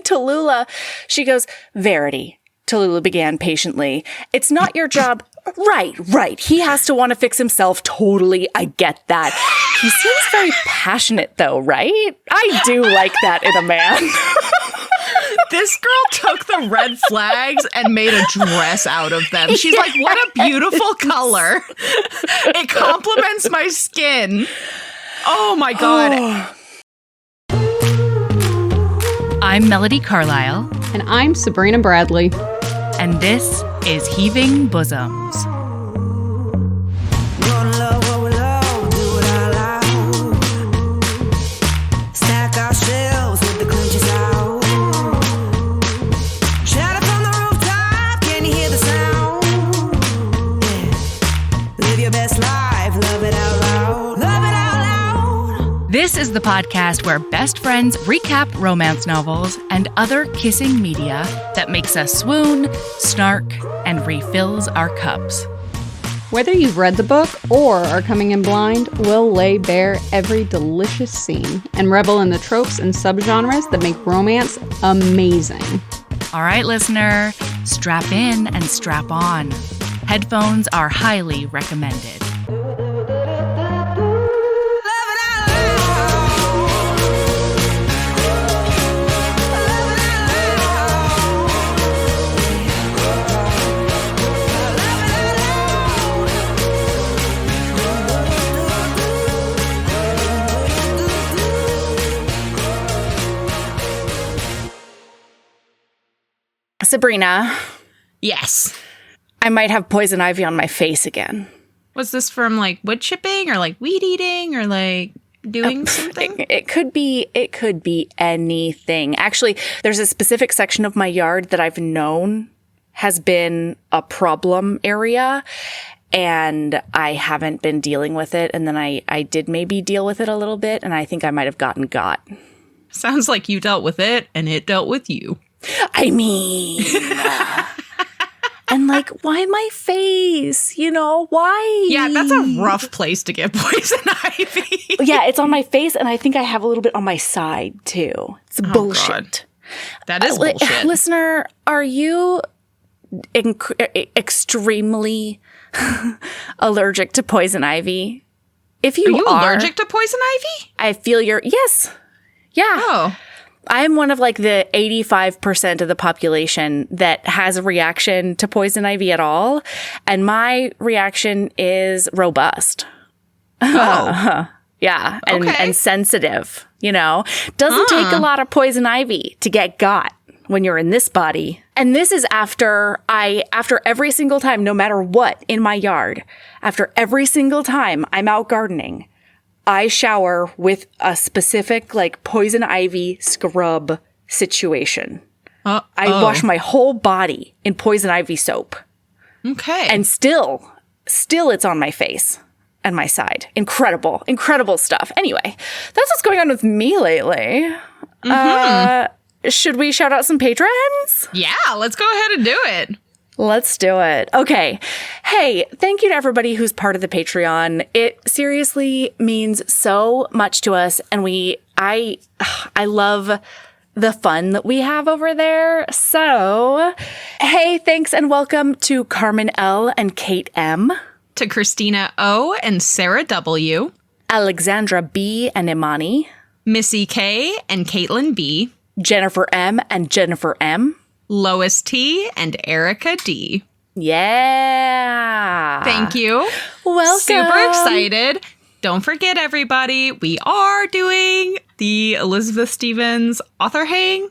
Tallulah, she goes, Verity, Tallulah began patiently. It's not your job. Right. He has to want to fix himself. Totally. I get that. He seems very passionate, though, right? I do like that in a man. This girl took the red flags and made a dress out of them. She's like, what a beautiful color. It complements my skin. Oh, my God. I'm Melody Carlisle. And I'm Sabrina Bradley. And this is Heaving Bosoms. This is the podcast where best friends recap romance novels and other kissing media that makes us swoon, snark, and refills our cups. Whether you've read the book or are coming in blind, we'll lay bare every delicious scene and revel in the tropes and subgenres that make romance amazing. All right, listener, strap in and strap on. Headphones are highly recommended. Sabrina. Yes. I might have poison ivy on my face again. Was this from like wood chipping or like weed eating or like doing something? It could be anything. Actually, there's a specific section of my yard that I've known has been a problem area, and I haven't been dealing with it. And then I did maybe deal with it a little bit, and I think I might have gotten got. Sounds like you dealt with it and it dealt with you. I mean, and like, why my face? You know, why? Yeah, that's a rough place to get poison ivy. Yeah, it's on my face, and I think I have a little bit on my side, too. It's bullshit. God. That is bullshit. Listener, are you extremely allergic to poison ivy? If you are allergic to poison ivy? I feel yes. Yeah. Oh. I am one of like the 85% of the population that has a reaction to poison ivy at all. And my reaction is robust. Oh. Yeah. And sensitive, you know. Doesn't take a lot of poison ivy to get got when you're in this body. And this is after every single time, no matter what in my yard, after every single time I'm out gardening, I shower with a specific like poison ivy scrub situation. I wash my whole body in poison ivy soap. Okay. And still it's on my face and my side. Incredible stuff. Anyway, that's what's going on with me lately. Mm-hmm. Should we shout out some patrons? Yeah, let's go ahead and do it. Let's do it. Okay. Hey, thank you to everybody who's part of the Patreon. It seriously means so much to us. And I love the fun that we have over there. So, hey, thanks and welcome to Carmen L. and Kate M. To Christina O. and Sarah W. Alexandra B. and Imani. Missy K. and Caitlin B. Jennifer M. and Jennifer M. Lois T. and Erica D. Yeah. Thank you. Welcome. Super excited. Don't forget, everybody, we are doing the Elizabeth Stevens author hang.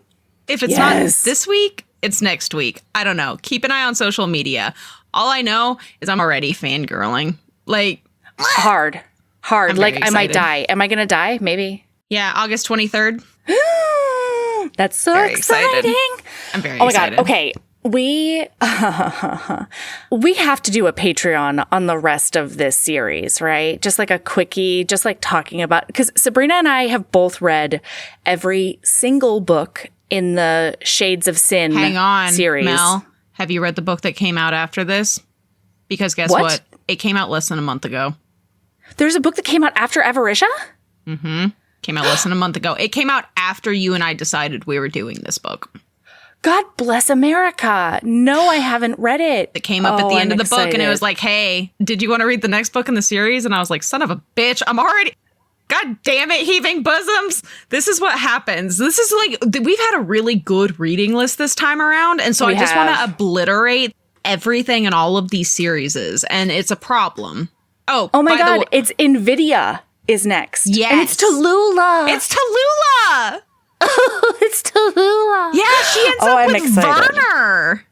If it's not this week, it's next week. I don't know. Keep an eye on social media. All I know is I'm already fangirling. Like, hard. Like, I might excited. die. Am I going to die? Maybe. Yeah, August 23rd. That's so Very exciting. I'm very excited. Oh my God. Okay. We have to do a Patreon on the rest of this series, right? Just like a quickie, just like talking about, because Sabrina and I have both read every single book in the Shades of Sin Hang on, series. Mel. Have you read the book that came out after this? Because guess what? It came out less than a month ago. There's a book that came out after Avaritia? Mm-hmm. Came out less than a month ago. It came out after you and I decided we were doing this book. God bless America. No, I haven't read it. It came up at the end of the book and it was like, hey, did you want to read the next book in the series? And I was like, son of a bitch, I'm already... God damn it, Heaving Bosoms. This is what happens. This is like, we've had a really good reading list this time around. And so I just want to obliterate everything in all of these series. And it's a problem. Oh my God. It's NVIDIA is next. Yes. And it's Tallulah. It's Tallulah. It's Tallulah. Yeah, she ends up with Werner.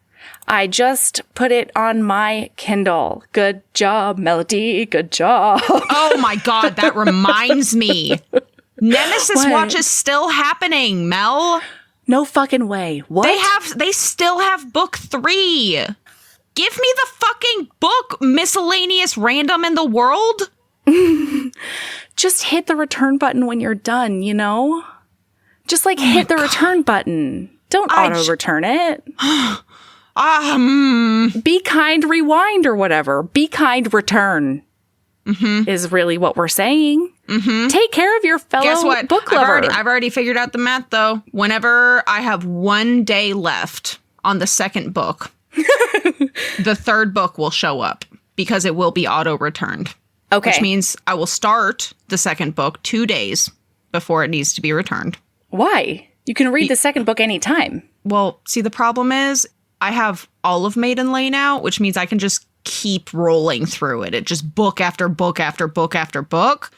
I just put it on my Kindle. Good job, Melody. Good job. Oh my God, that reminds me. Nemesis Watch is still happening, Mel. No fucking way. What? They still have book 3. Give me the fucking book, miscellaneous random in the world. Just hit the return button when you're done, you know? Just like hit the return button. Don't auto-return it. Be kind, rewind, or whatever. Be kind, return. Is really what we're saying. Take care of your fellow book lover. I've already figured out the math, though. Whenever I have 1 day left on the second book, the third book will show up because it will be auto-returned. Okay. Which means I will start the second book 2 days before it needs to be returned. Why? You can read the second book anytime. Well, see, the problem is I have all of Maiden Lane out, which means I can just keep rolling through it. It just book after book after book after book.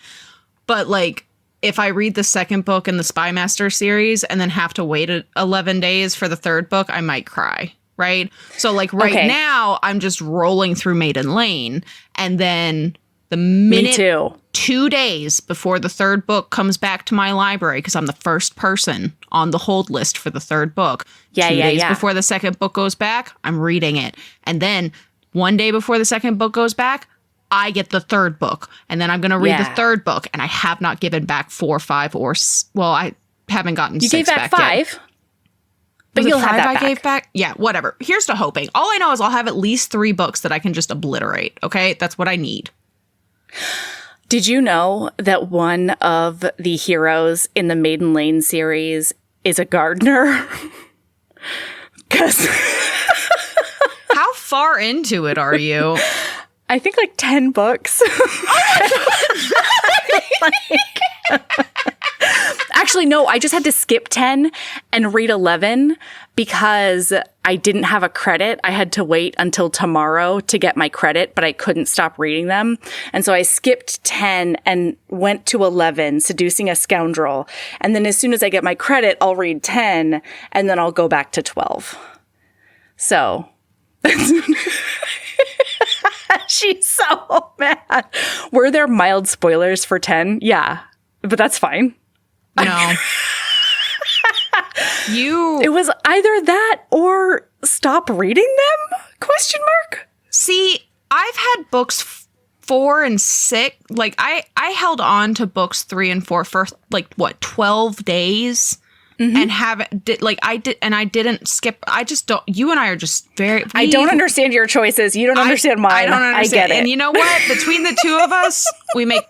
But like, if I read the second book in the Spy Master series and then have to wait 11 days for the third book, I might cry, right? So like now, I'm just rolling through Maiden Lane. And then the minute 2 days before the third book comes back to my library, because I'm the first person on the hold list for the third book. 2 days before the second book goes back, I'm reading it. And then 1 day before the second book goes back, I get the third book. And then I'm going to read the third book. And I have not given back 4, 5, or... Well, I haven't gotten 6 back yet. You gave back 5? But you'll have that back. I gave back? Yeah, whatever. Here's to hoping. All I know is I'll have at least 3 books that I can just obliterate. Okay? That's what I need. Did you know that one of the heroes in the Maiden Lane series is a gardener? Because how far into it are you? I think like 10 books. Actually, no, I just had to skip 10 and read 11 because I didn't have a credit. I had to wait until tomorrow to get my credit, but I couldn't stop reading them. And so I skipped 10 and went to 11, Seducing a Scoundrel. And then as soon as I get my credit, I'll read 10 and then I'll go back to 12. So... She's so mad. Were there mild spoilers for 10? Yeah, but that's fine. No. It was either that or stop reading them? Question mark? See, I've had books 4 and 6. Like I held on to books 3 and 4 for like what, 12 days? And I didn't skip. I just don't. You and I are just very. I don't understand your choices. You don't understand mine. I don't understand. I get it. And you know what? Between the two of us, we make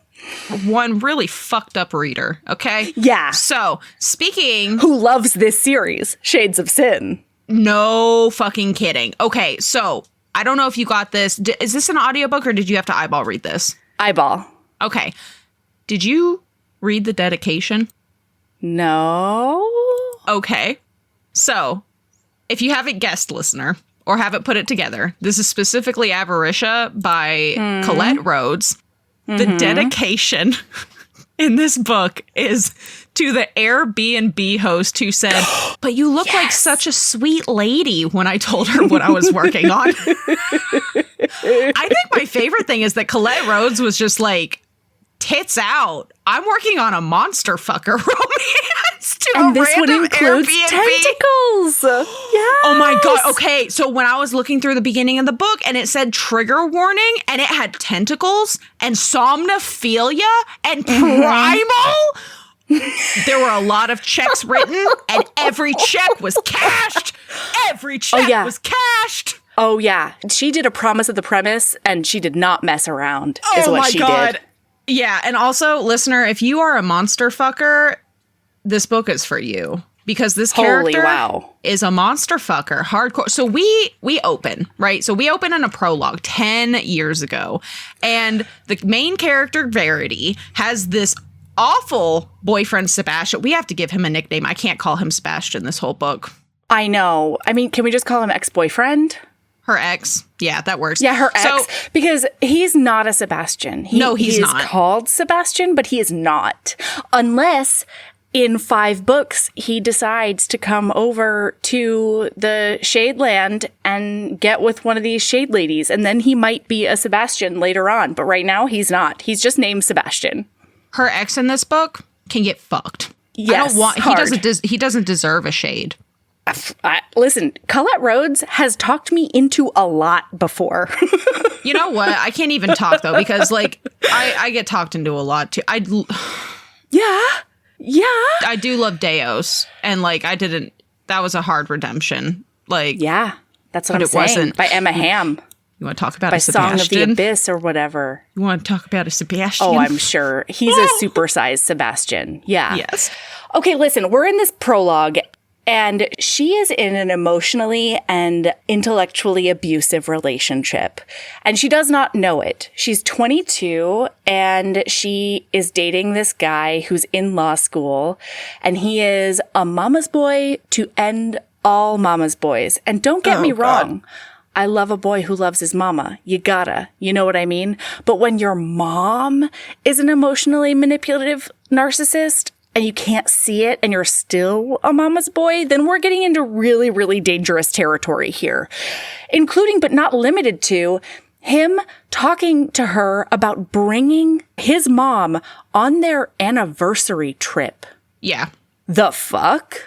one really fucked up reader. Okay. Yeah. So speaking, who loves this series, Shades of Sin? No fucking kidding. Okay. So I don't know if you got this. Is this an audiobook or did you have to eyeball read this? Eyeball. Okay. Did you read the dedication? No. Okay. So, if you haven't guessed, listener, or haven't put it together, this is specifically Avaritia by Colette Rhodes. The dedication in this book is to the Airbnb host who said, but you look like such a sweet lady when I told her what I was working on. I think my favorite thing is that Colette Rhodes was just like, tits out. I'm working on a monster fucker romance to and a this would include Airbnb. Tentacles. Yes. Oh my God. Okay. So when I was looking through the beginning of the book and it said trigger warning and it had tentacles and somnophilia and primal, there were a lot of checks written and every check was cashed. Every check was cashed. Oh yeah. She did a promise of the premise and she did not mess around is what she did. Yeah, and also, listener, if you are a monster fucker, this book is for you. Because this character is a monster fucker, hardcore. So we open, right? So we open in a prologue 10 years ago. And the main character, Verity, has this awful boyfriend, Sebastian. We have to give him a nickname. I can't call him Sebastian this whole book. I know. I mean, can we just call him ex-boyfriend? Her ex. Yeah, that works. Yeah, her ex. Because he's not a Sebastian. He's not. He is called Sebastian, but he is not. Unless in 5 books, he decides to come over to the Shadeland and get with one of these Shade ladies. And then he might be a Sebastian later on. But right now, he's not. He's just named Sebastian. Her ex in this book can get fucked. Yes, he doesn't deserve a Shade. Listen, Colette Rhodes has talked me into a lot before. You know what? I can't even talk, though, because, like, I get talked into a lot, too. Yeah. I do love Deos, and like that was a hard redemption. Like, yeah, that's what I'm saying. Wasn't by Emma Hamm. You want to talk about by a Sebastian? Song of the Abyss or whatever. You want to talk about a Sebastian? Oh, I'm sure he's a supersized Sebastian. Yeah. Yes. Okay, listen, we're in this prologue. And she is in an emotionally and intellectually abusive relationship. And she does not know it. She's 22 and she is dating this guy who's in law school. And he is a mama's boy to end all mama's boys. And don't get me wrong. I love a boy who loves his mama. You know what I mean? But when your mom is an emotionally manipulative narcissist, and you can't see it and you're still a mama's boy, then we're getting into really, really dangerous territory here, including but not limited to him talking to her about bringing his mom on their anniversary trip. Yeah. The fuck?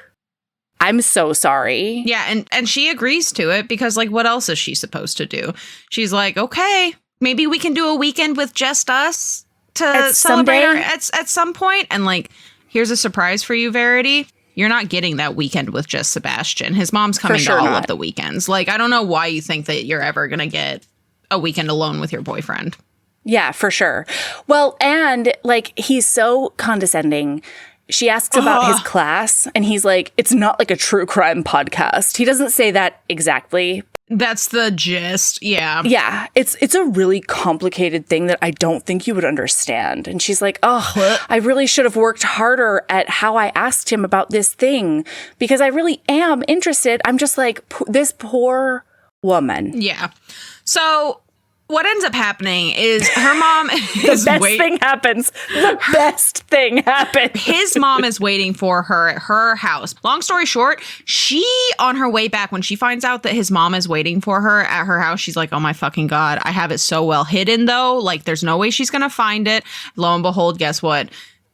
I'm so sorry. Yeah, and she agrees to it because, like, what else is she supposed to do? She's like, okay, maybe we can do a weekend with just us to celebrate her at some point. And, like, here's a surprise for you, Verity. You're not getting that weekend with just Sebastian. His mom's coming to all of the weekends. Like, I don't know why you think that you're ever going to get a weekend alone with your boyfriend. Yeah, for sure. Well, and, like, he's so condescending. She asks about his class, and he's like, it's not like a true crime podcast. He doesn't say that exactly. That's the gist. Yeah. Yeah. It's a really complicated thing that I don't think you would understand. And she's like, I really should have worked harder at how I asked him about this thing because I really am interested. I'm just like, this poor woman. Yeah. So what ends up happening is her mom is The best thing happens. His mom is waiting for her at her house. Long story short, she, on her way back, when she finds out that his mom is waiting for her at her house, she's like, oh my fucking God, I have it so well hidden though. Like, there's no way she's going to find it. Lo and behold, guess what?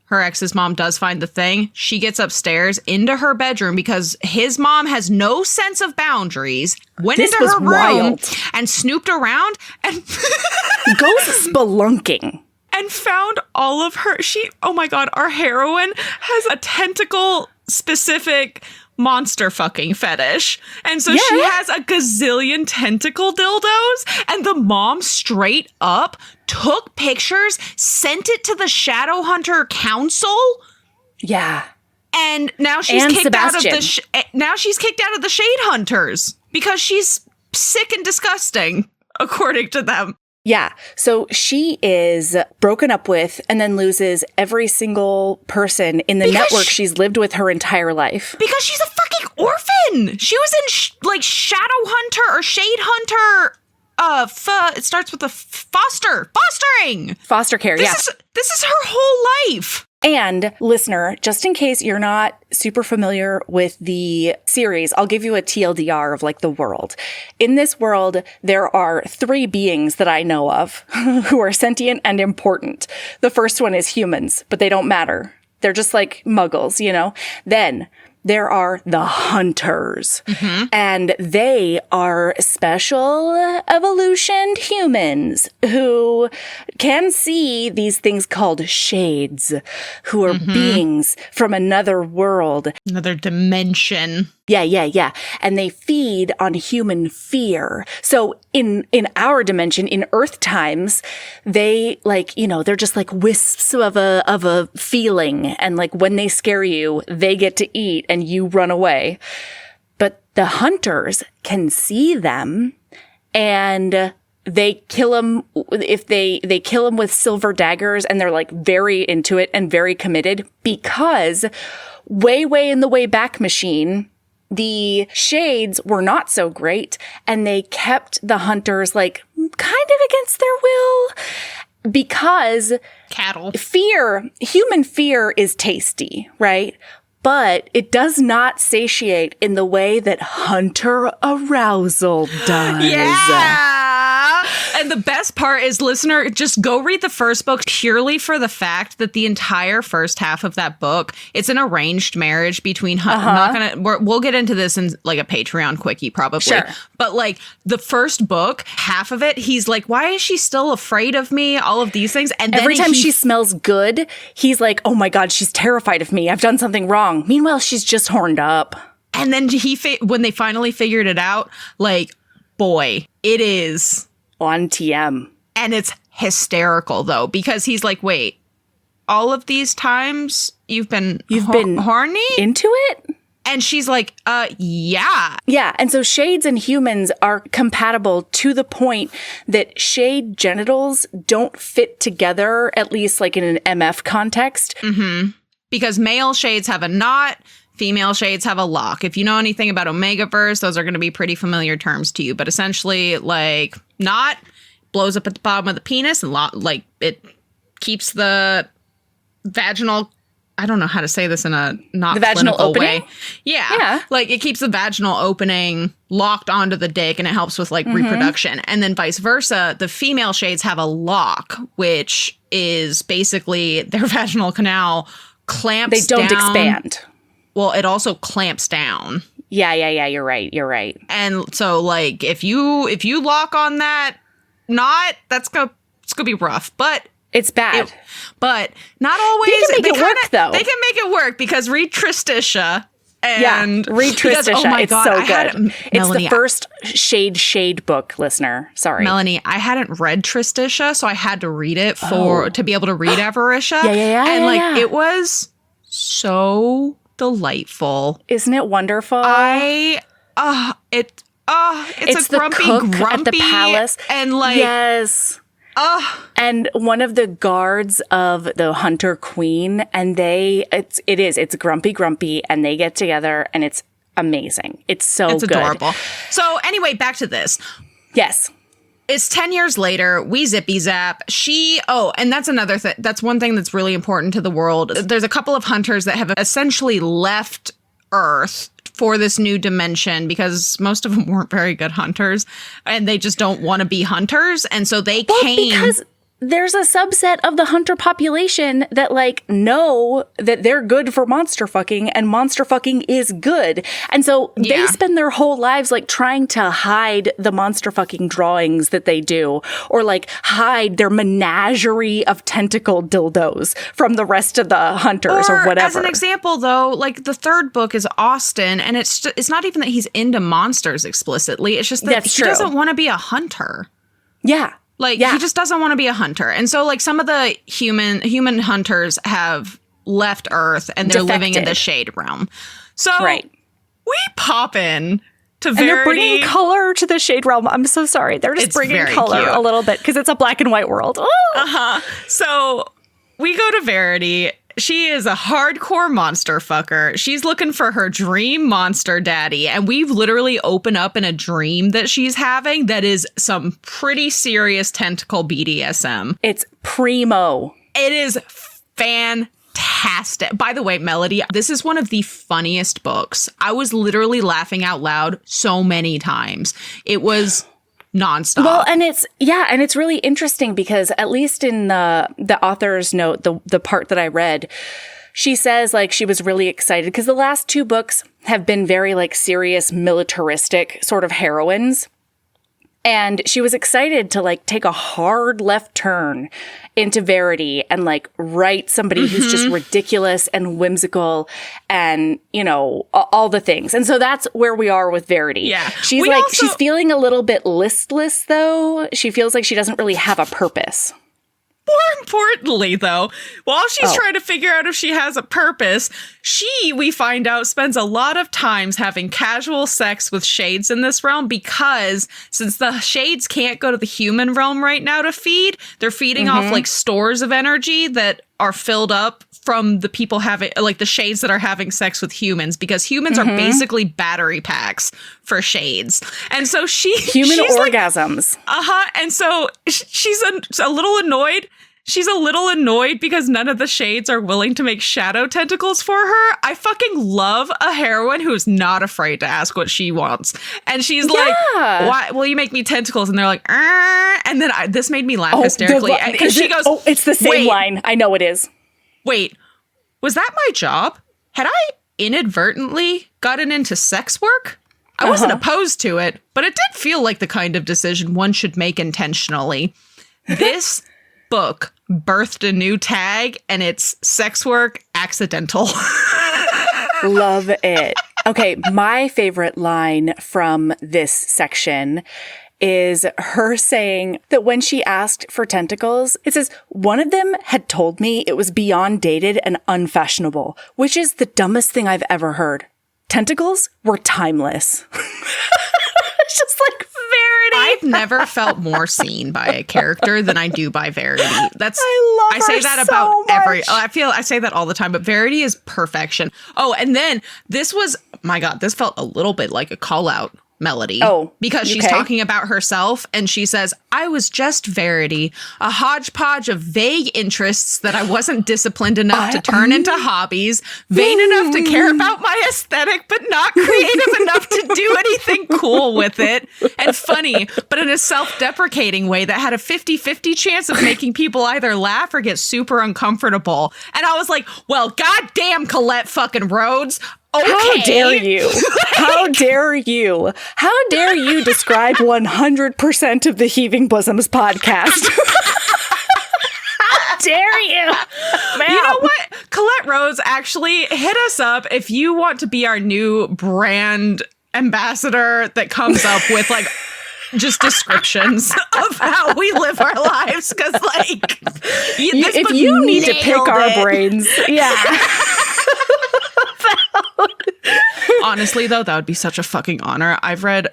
Her ex's mom does find the thing. She gets upstairs into her bedroom because his mom has no sense of boundaries, went into her room and snooped around and goes spelunking. And found all of her. Oh my God, our heroine has a tentacle specific monster fucking fetish. And so she has a gazillion tentacle dildos, and the mom straight up took pictures, sent it to the Shadowhunter Council. Yeah. And now she's kicked out of the Shade Hunters because she's sick and disgusting, according to them. Yeah. So she is broken up with and then loses every single person in the network she's lived with her entire life. Because she's a fucking orphan. She was in Shadowhunter or Shade Hunter. It starts with a fostering. Foster care, This is her whole life. And listener, just in case you're not super familiar with the series, I'll give you a TLDR of like the world. In this world, there are 3 beings that I know of who are sentient and important. The first one is humans, but they don't matter. They're just like muggles, you know? Then there are the hunters. And they are special evolutioned humans who can see these things called shades, who are beings from another world. Another dimension. Yeah. And they feed on human fear. So in our dimension, in Earth times, they they're just like wisps of a feeling. And like when they scare you, they get to eat and you run away. But the hunters can see them and they kill them if they kill them with silver daggers, and they're like very into it and very committed, because way in the Wayback Machine, the shades were not so great, and they kept the hunters like kind of against their will, because Cattle. Human fear is tasty, right? But it does not satiate in the way that hunter arousal does. Yeah. And the best part is, listener, just go read the first book purely for the fact that the entire first half of that book, it's an arranged marriage between we'll get into this in like a Patreon quickie probably. Sure. But like the first book, half of it, he's like, why is she still afraid of me? All of these things. And every time she smells good, he's like, oh my God, she's terrified of me. I've done something wrong. Meanwhile, she's just horned up. And then when they finally figured it out, like, boy, it is on TM. And it's hysterical though, because he's like, wait, all of these times you've been horny into it? And she's like, yeah. Yeah. And so shades and humans are compatible to the point that shade genitals don't fit together, at least like in an MF context. Because male shades have a knot, female shades have a lock. If you know anything about Omegaverse, those are going to be pretty familiar terms to you. But essentially, like, knot blows up at the bottom of the penis, and like it keeps the vaginal. I don't know how to say this in a not the vaginal opening way. Yeah, like it keeps the vaginal opening locked onto the dick, and it helps with like reproduction. And then vice versa, the female shades have a lock, which is basically their vaginal canal clamps. They don't down. Expand. Well, it also clamps down. Yeah. You're right. And so, like, if you lock on that knot, it's gonna be rough. But it's bad. But not always. They can make it work, though. They can make it work, because read Tristitia. And read Tristitia. Oh my God, it's so good. It's the first shade book, listener. Sorry. Melanie, I hadn't read Tristitia, so I had to read it to be able to read Avaritia. Yeah. It was so delightful. Isn't it wonderful? It's a the grumpy at the palace. And like, yes. And one of the guards of the hunter queen, and it's grumpy, and they get together, and it's amazing. It's good. Adorable. So anyway, back to this. Yes. It's 10 years later. We zippy zap. And that's another thing. That's one thing that's really important to the world. There's a couple of hunters that have essentially left Earth for this new dimension, because most of them weren't very good hunters, and they just don't want to be hunters. And so they came. Because there's a subset of the hunter population that like know that they're good for monster fucking, and monster fucking is good. And so they spend their whole lives like trying to hide the monster fucking drawings that they do, or like hide their menagerie of tentacle dildos from the rest of the hunters or whatever. As an example though, like the third book is Austin, and it's not even that he's into monsters explicitly. It's just that he doesn't want to be a hunter. Yeah. Like, he just doesn't want to be a hunter. And so, like, some of the human hunters have left Earth, and they're living in the shade realm. So, we pop in to Verity. And they're bringing color to the shade realm. I'm so sorry. They're just bringing color a little bit, because it's a black and white world. So, we go to Verity. She is a hardcore monster fucker. She's looking for her dream monster daddy. And we've literally opened up in a dream that she's having that is some pretty serious tentacle BDSM. It's primo. It is fantastic. By the way, Melody, this is one of the funniest books. I was literally laughing out loud so many times. It was nonstop. Well, and it's really interesting, because at least in the author's note, the part that I read, she says like she was really excited because the last 2 books have been very like serious militaristic sort of heroines. And she was excited to like take a hard left turn into Verity and like write somebody who's just ridiculous and whimsical and, you know, all the things. And so that's where we are with Verity. Yeah. She's she's feeling a little bit listless though. She feels like she doesn't really have a purpose. More importantly, though, while she's trying to figure out if she has a purpose, we find out, spends a lot of times having casual sex with shades in this realm because since the shades can't go to the human realm right now to feed, they're feeding off like stores of energy that are filled up from the people having, like the shades that are having sex with humans, because humans are basically battery packs for shades. And so human orgasms. Like, and so she's a little annoyed. She's a little annoyed because none of the shades are willing to make shadow tentacles for her. I fucking love a heroine who is not afraid to ask what she wants. And she's like, why will you make me tentacles? And they're like, and then this made me laugh hysterically. Because she goes, it's the same line. I know it is. Wait, was that my job? Had I inadvertently gotten into sex work? I wasn't opposed to it, but it did feel like the kind of decision one should make intentionally. This book birthed a new tag, and it's sex work accidental. Love it. Okay, my favorite line from this section is her saying that when she asked for tentacles, it says, one of them had told me it was beyond dated and unfashionable, which is the dumbest thing I've ever heard. Tentacles were timeless. It's just like Verity. I've never felt more seen by a character than I do by Verity. I say that so about much. I say that all the time, but Verity is perfection. Oh, and then this felt a little bit like a call out melody. Oh, because she's talking about herself and she says, I was just Verity, a hodgepodge of vague interests that I wasn't disciplined enough to turn into hobbies, vain enough to care about my aesthetic, but not creative enough to do anything cool with it, and funny, but in a self-deprecating way that had a 50-50 chance of making people either laugh or get super uncomfortable. And I was like, well, goddamn Colette fucking Rhodes. Okay. How dare you? How dare you? How dare you describe 100% of the Heaving Bosoms podcast? How dare you? Man. You know what? Colette Rhodes, actually hit us up if you want to be our new brand ambassador that comes up with like just descriptions of how we live our lives. Because like, if you need to pick our brains, yeah. Honestly, though, that would be such a fucking honor. I've read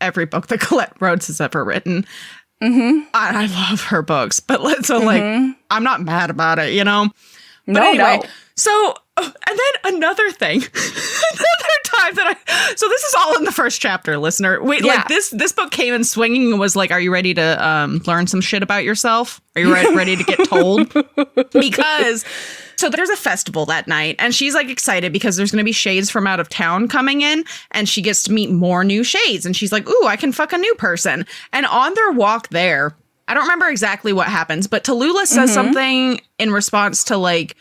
every book that Colette Rhodes has ever written. I love her books, but like, I'm not mad about it, you know? But anyway, so, and then another thing, another time so this is all in the first chapter, listener. Wait, like this book came in swinging and was like, are you ready to learn some shit about yourself? Are you ready to get told? Because... So there's a festival that night, and she's like excited because there's going to be shades from out of town coming in, and she gets to meet more new shades. And she's like, ooh, I can fuck a new person. And on their walk there, I don't remember exactly what happens, but Tallulah says something in response to like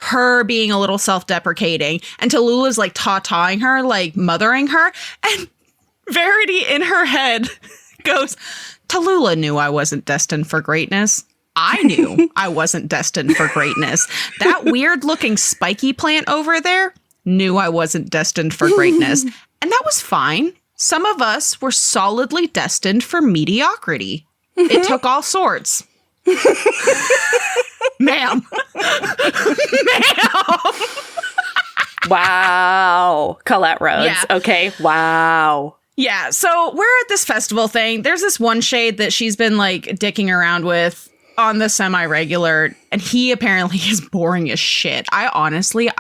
her being a little self-deprecating. And Tallulah's like ta-taing her, like mothering her. And Verity in her head goes, Tallulah knew I wasn't destined for greatness. I knew I wasn't destined for greatness. That weird looking spiky plant over there knew I wasn't destined for greatness. And that was fine. Some of us were solidly destined for mediocrity. It took all sorts. Ma'am. Wow. Colette Rhodes. Yeah. Okay. Wow. Yeah. So we're at this festival thing. There's this one shade that she's been like dicking around with on the semi-regular, and he apparently is boring as shit. I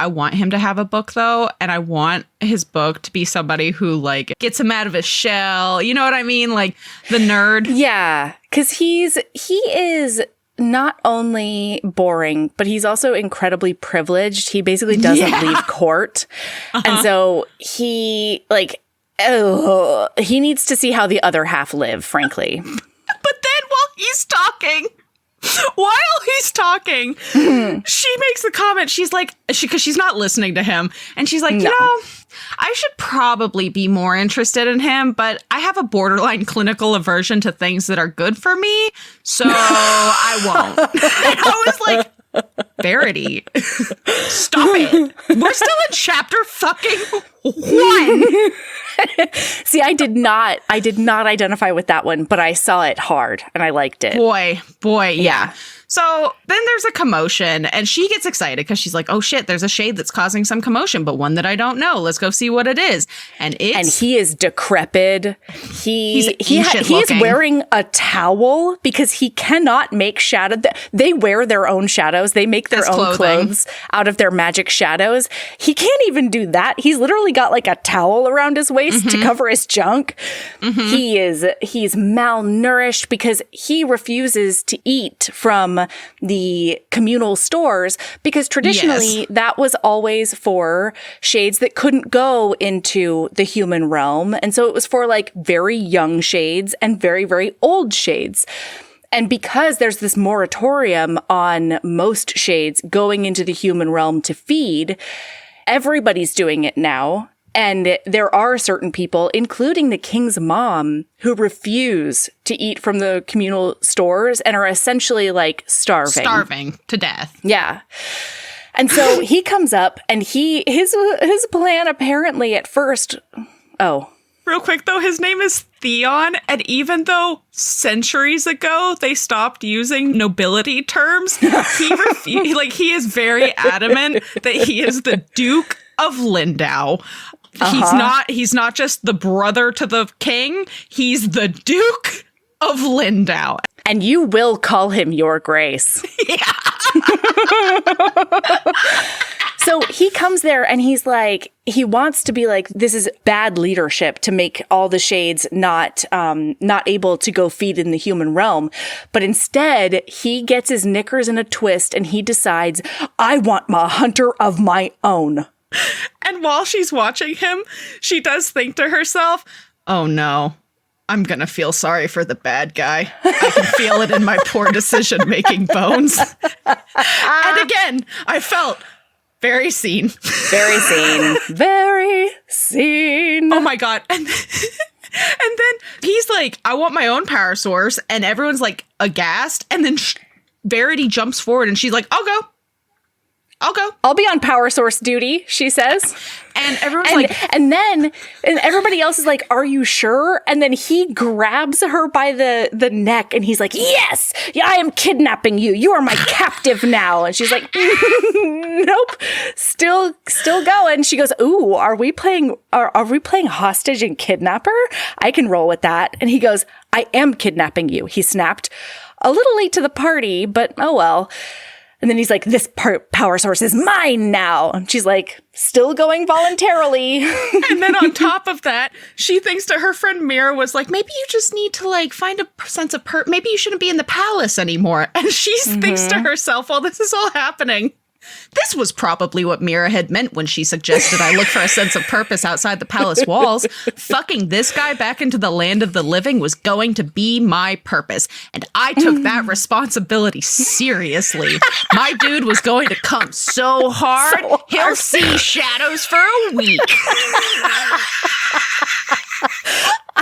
want him to have a book though, and I want his book to be somebody who like gets him out of his shell. You know what I mean? Like the nerd. Yeah, because he is not only boring, but he's also incredibly privileged. He basically doesn't leave court. And so he needs to see how the other half live, frankly. But then while he's talking, While he's talking, she makes the comment. She's like, because she's not listening to him. And she's like, you know, I should probably be more interested in him, but I have a borderline clinical aversion to things that are good for me. So I won't. And I was like, Verity, stop it. We're still in chapter fucking 1. See, I did not identify with that one, but I saw it hard and I liked it. Boy, yeah. So then there's a commotion and she gets excited because she's like, oh shit, there's a shade that's causing some commotion, but one that I don't know. Let's go see what it is. And he is decrepit. He is wearing a towel because he cannot make shadow. They wear their own shadows. They make their own clothes out of their magic shadows. He can't even do that. He's literally got like a towel around his waist to cover his junk. He's malnourished because he refuses to eat from the communal stores because traditionally that was always for shades that couldn't go into the human realm. And so it was for like very young shades and very, very old shades. And because there's this moratorium on most shades going into the human realm to feed, everybody's doing it now. And there are certain people, including the king's mom, who refuse to eat from the communal stores and are essentially like starving. Starving to death. Yeah. And so he comes up and his plan apparently at first. Oh. Real quick, though, his name is Theon. And even though centuries ago they stopped using nobility terms, he is very adamant that he is the Duke of Lindau. He's not just the brother to the king. He's the Duke of Lindau. And you will call him Your Grace. Yeah. So he comes there and he's like, he wants to be like, this is bad leadership to make all the shades not able to go feed in the human realm. But instead, he gets his knickers in a twist and he decides, I want a hunter of my own. And while she's watching him, she does think to herself, oh no, I'm going to feel sorry for the bad guy. I can feel it in my poor decision-making bones. And again, I felt very seen. Very seen. Very seen. Oh my God. And then he's like, I want my own power source. And everyone's like aghast. And then Verity jumps forward and she's like, I'll go. I'll be on power source duty, she says. And everyone's and everybody else is like, are you sure? And then he grabs her by the neck and he's like, yes, yeah, I am kidnapping you. You are my captive now. And she's like, nope, still going. She goes, ooh, are we playing hostage and kidnapper? I can roll with that. And he goes, I am kidnapping you. He snapped. A little late to the party, but oh well. And then he's like, this power source is mine now. And she's like, still going voluntarily. And then on top of that, she thinks to her friend Mira was like, maybe you just need to like find a sense of maybe you shouldn't be in the palace anymore. And she thinks to herself, while this is all happening, this was probably what Mira had meant when she suggested I look for a sense of purpose outside the palace walls. Fucking this guy back into the land of the living was going to be my purpose. And I took that responsibility seriously. My dude was going to come so hard, he'll see shadows for a week.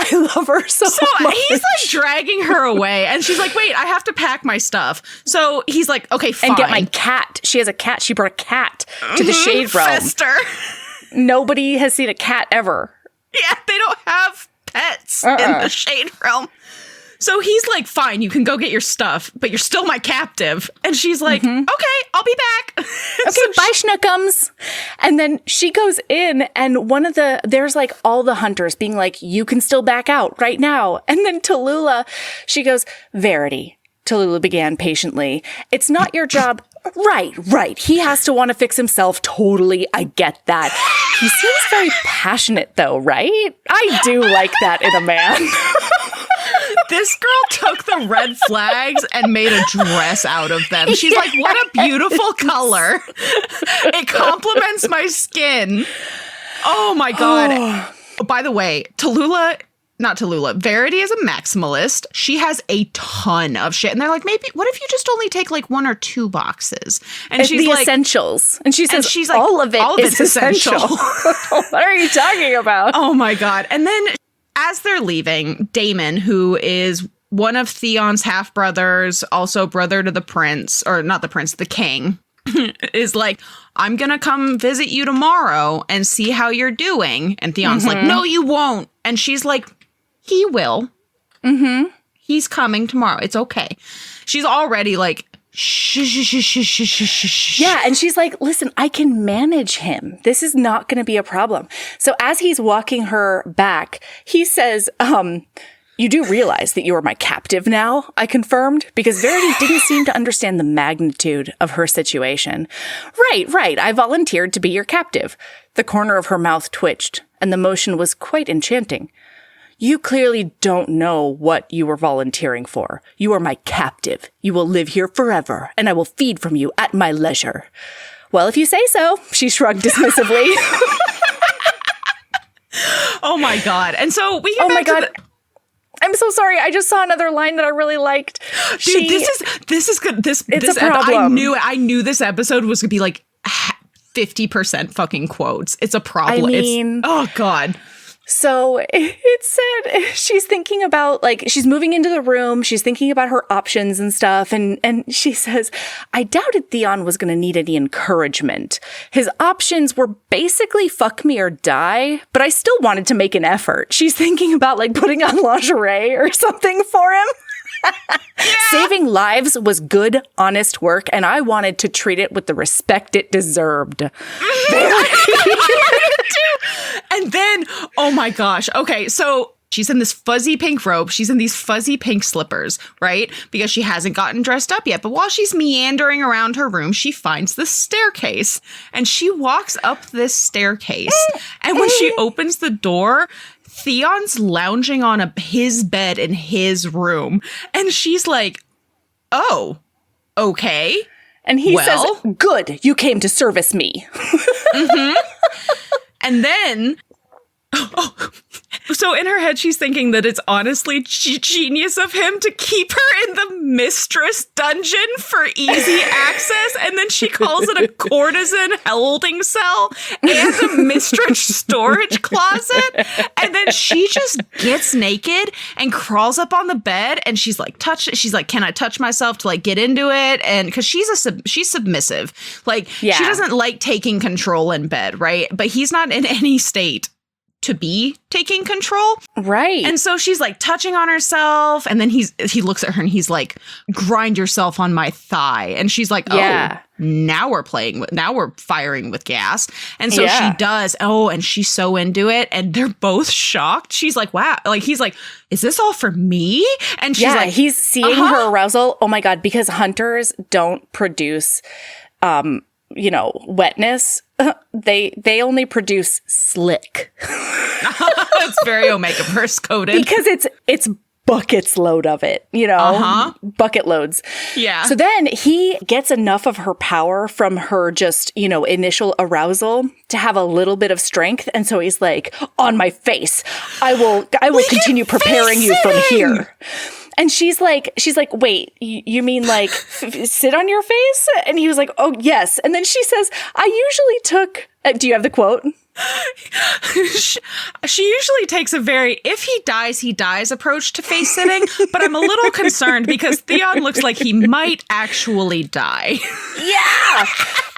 I love her so much. He's like dragging her away and she's like, wait, I have to pack my stuff. So he's like, okay, fine. And get my cat. She has a cat. She brought a cat to the shade realm. Fester. Nobody has seen a cat ever. Yeah, they don't have pets in the shade realm. So he's like, fine, you can go get your stuff, but you're still my captive. And she's like, okay, I'll be back. Okay, so bye, Schnookums. And then she goes in and there's like all the hunters being like, you can still back out right now. And then Tallulah, she goes, Verity, Tallulah began patiently, it's not your job. Right. He has to want to fix himself. Totally. I get that. He seems very passionate though, right? I do like that in a man. This girl took the red flags and made a dress out of them. She's like, what a beautiful color. It complements my skin. Oh my God. Oh, by the way, Tallulah Verity is a maximalist. She has a ton of shit. And they're like, maybe, what if you just only take like 1 or 2 boxes? And it's she's the like, essentials. And she's like, all of it's essential. What are you talking about? Oh my God. And then as they're leaving, Damon, who is one of Theon's half-brothers, also brother to the prince, or not the prince, the king, is like, I'm going to come visit you tomorrow and see how you're doing. And Theon's like, no, you won't. And she's like, he will. Mm-hmm. He's coming tomorrow. It's okay. She's already like, shh. Yeah, and she's like, listen, I can manage him. This is not going to be a problem. So as he's walking her back, he says, you do realize that you are my captive now, I confirmed, because Verity didn't seem to understand the magnitude of her situation. Right. I volunteered to be your captive. The corner of her mouth twitched, and the motion was quite enchanting. You clearly don't know what you were volunteering for. You are my captive. You will live here forever, and I will feed from you at my leisure. Well, if you say so, she shrugged dismissively. Oh my God. And so we get back to I'm so sorry. I just saw another line that I really liked. Dude, this is good. It's a problem. I knew this episode was gonna be like 50% fucking quotes. It's a problem. I mean, oh God. So it said she's thinking about, like, she's moving into the room. She's thinking about her options and stuff. And she says, I doubted Theon was going to need any encouragement. His options were basically fuck me or die, but I still wanted to make an effort. She's thinking about, like, putting on lingerie or something for him. Yeah. Saving lives was good, honest work, and I wanted to treat it with the respect it deserved. And then, oh my gosh. Okay, so she's in this fuzzy pink robe. She's in these fuzzy pink slippers, right? Because she hasn't gotten dressed up yet. But while she's meandering around her room, she finds the staircase. And she walks up this staircase. And when she opens the door, Theon's lounging on his bed in his room. And she's like, oh, okay. And he says, good, you came to service me. Mm-hmm. And then, so in her head, she's thinking that it's honestly genius of him to keep her in the mistress dungeon for easy access. And then she calls it a courtesan holding cell and a mistress storage closet. And then she just gets naked and crawls up on the bed. And she's like, can I touch myself to like get into it? And because she's submissive, like she doesn't like taking control in bed, right? But he's not in any state to be taking control. Right. And so she's like touching on herself. And then he looks at her and he's like, grind yourself on my thigh. And she's like, now we're firing with gas. And so she does. Oh, and she's so into it. And they're both shocked. She's like, wow. Like, he's like, is this all for me? And she's like, he's seeing her arousal. Oh my God. Because hunters don't produce, wetness. They only produce slick. It's very Omega-verse coded. Because it's buckets load of it, bucket loads. Yeah. So then he gets enough of her power from her just, initial arousal to have a little bit of strength. And so he's like, on my face, I will continue preparing you from here. And she's like, wait, you mean like sit on your face? And he was like, oh, yes. And then she says, I usually took, do you have the quote? She usually takes a very, if he dies approach to face sitting. But I'm a little concerned because Theon looks like he might actually die. Yeah.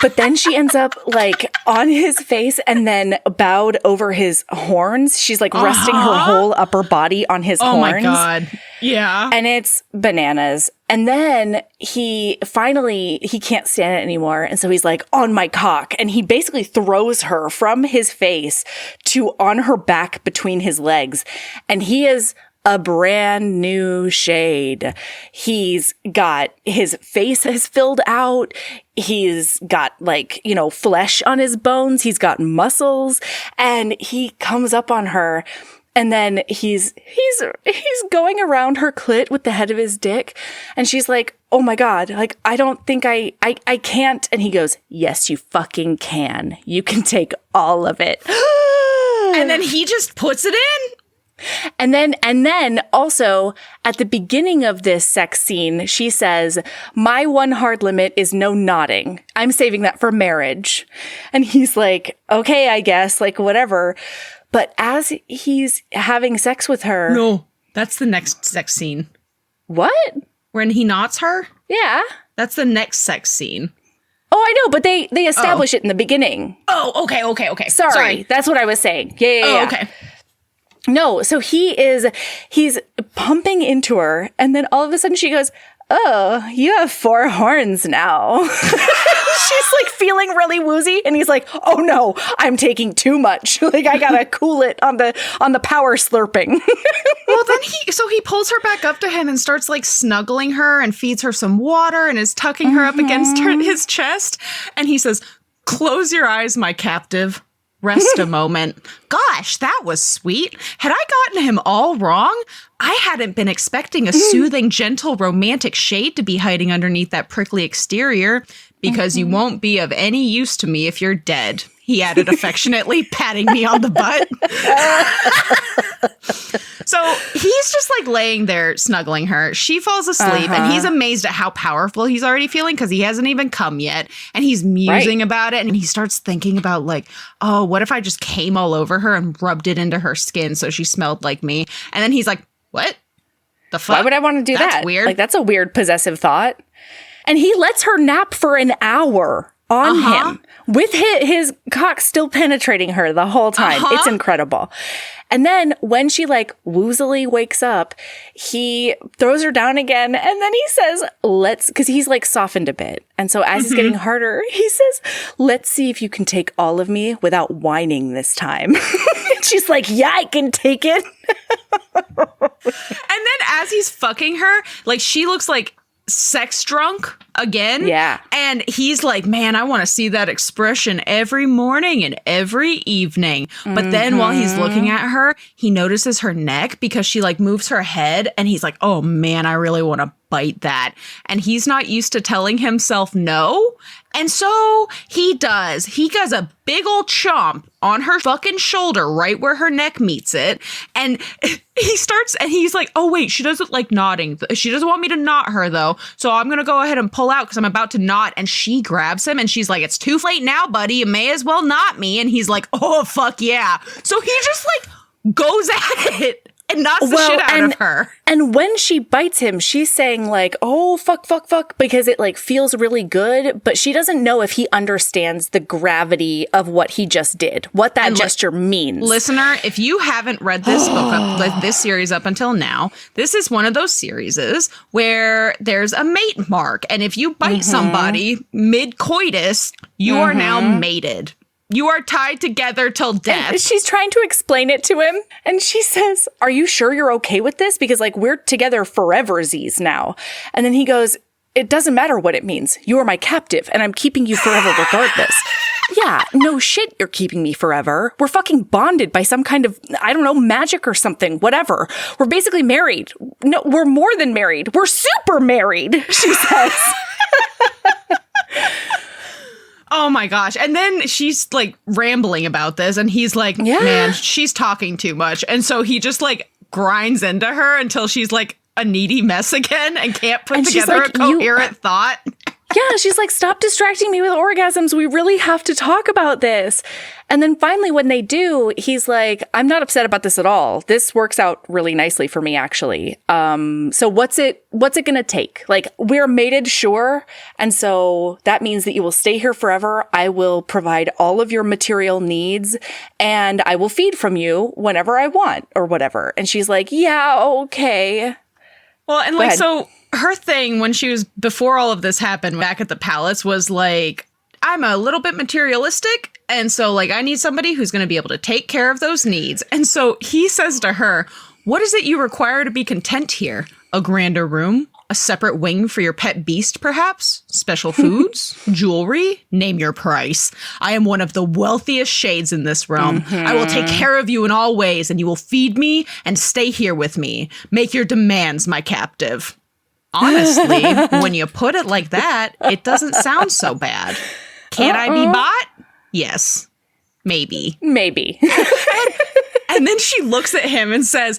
But then she ends up like on his face and then bowed over his horns. She's like resting her whole upper body on his horns. Oh my God. Yeah. And it's bananas. And then he can't stand it anymore. And so he's like, on my cock. And he basically throws her from his face to on her back between his legs. And he is a brand new shade. He's got, his face has filled out. He's got like, flesh on his bones. He's got muscles. And he comes up on her. And then he's going around her clit with the head of his dick. And she's like, oh my God, like, I don't think I can't. And he goes, yes, you fucking can. You can take all of it. And then he just puts it in. And then also at the beginning of this sex scene, she says, my one hard limit is no nodding. I'm saving that for marriage. And he's like, okay, I guess, like whatever. But as he's having sex with her. No, that's the next sex scene. What? When he knots her? Yeah. That's the next sex scene. Oh, I know, but they establish it in the beginning. Oh, okay. Sorry. That's what I was saying. Yeah. Okay. No, so he's pumping into her, and then all of a sudden she goes, oh, you have 4 horns now. She's like feeling really woozy, and he's like, oh no, I'm taking too much. Like I gotta cool it on the power slurping. Well, then he pulls her back up to him and starts like snuggling her and feeds her some water and is tucking her up against his chest. And he says, close your eyes, my captive. Rest a moment. Gosh, that was sweet. Had I gotten him all wrong? I hadn't been expecting a soothing, gentle, romantic shade to be hiding underneath that prickly exterior, because you won't be of any use to me if you're dead, he added affectionately, patting me on the butt. So he's just like laying there snuggling her. She falls asleep and he's amazed at how powerful he's already feeling because he hasn't even come yet. And he's musing about it. And he starts thinking about like, oh, what if I just came all over her and rubbed it into her skin so she smelled like me? And then he's like, what? The fuck? Why would I want to do that? That's weird. Like, that's a weird possessive thought. And he lets her nap for an hour on him with his cock still penetrating her the whole time. It's incredible. And then when she like woozily wakes up, he throws her down again. And then he says, because he's like softened a bit. And so as it's getting harder, he says, let's see if you can take all of me without whining this time. She's like, yeah, I can take it. And then as he's fucking her, like she looks like sex drunk again. Yeah. And he's like, man, I want to see that expression every morning and every evening. But then while he's looking at her, he notices her neck because she like moves her head and he's like, oh man, I really want to bite that. And he's not used to telling himself no. And so he does. He does a big old chomp on her fucking shoulder right where her neck meets it. And he's like, oh, wait, she doesn't like nodding. She doesn't want me to knot her, though. So I'm going to go ahead and pull out because I'm about to knot. And she grabs him and she's like, it's too late now, buddy. You may as well knot me. And he's like, oh, fuck yeah. So he just like goes at it. And knocks the shit out of her. And when she bites him, she's saying like, oh, fuck, because it like feels really good. But she doesn't know if he understands the gravity of what he just did, what that gesture means. Listener, if you haven't read this book, this series up until now, this is one of those series where there's a mate mark. And if you bite somebody mid-coitus, you are now mated. You are tied together till death. And she's trying to explain it to him. And she says, are you sure you're okay with this? Because like we're together foreversies now. And then he goes, it doesn't matter what it means. You are my captive and I'm keeping you forever regardless. Yeah, no shit, you're keeping me forever. We're fucking bonded by some kind of, I don't know, magic or something, whatever. We're basically married. No, we're more than married. We're super married, she says. Oh my gosh. And then she's like rambling about this and he's like, man, she's talking too much. And so he just like grinds into her until she's like a needy mess again and can't put together a coherent thought. Yeah, she's like, stop distracting me with orgasms. We really have to talk about this. And then finally, when they do, he's like, I'm not upset about this at all. This works out really nicely for me, actually. So what's it going to take? Like, we're mated, sure. And so that means that you will stay here forever. I will provide all of your material needs and I will feed from you whenever I want or whatever. And she's like, yeah, okay. Well, and like, so her thing when she was, before all of this happened back at the palace was like, I'm a little bit materialistic. And so like, I need somebody who's going to be able to take care of those needs. And so he says to her, what is it you require to be content here? A grander room? A separate wing for your pet beast, perhaps? Special foods? Jewelry? Name your price. I am one of the wealthiest shades in this realm. I will take care of you in all ways, and you will feed me and stay here with me. Make your demands, my captive. Honestly, when you put it like that, it doesn't sound so bad. Can I be bought? Yes. Maybe. Maybe. And then she looks at him and says,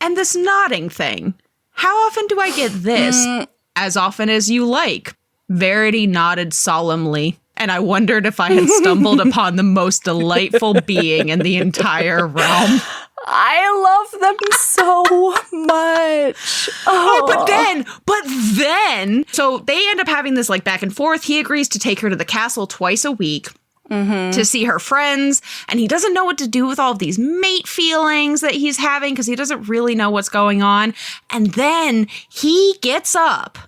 and this nodding thing, how often do I get this? As often as you like. Verity nodded solemnly, and I wondered if I had stumbled upon the most delightful being in the entire realm. I love them so much. But then, so they end up having this like back and forth. He agrees to take her to the castle twice a week to see her friends. And he doesn't know what to do with all of these mate feelings that he's having because he doesn't really know what's going on. And then he gets up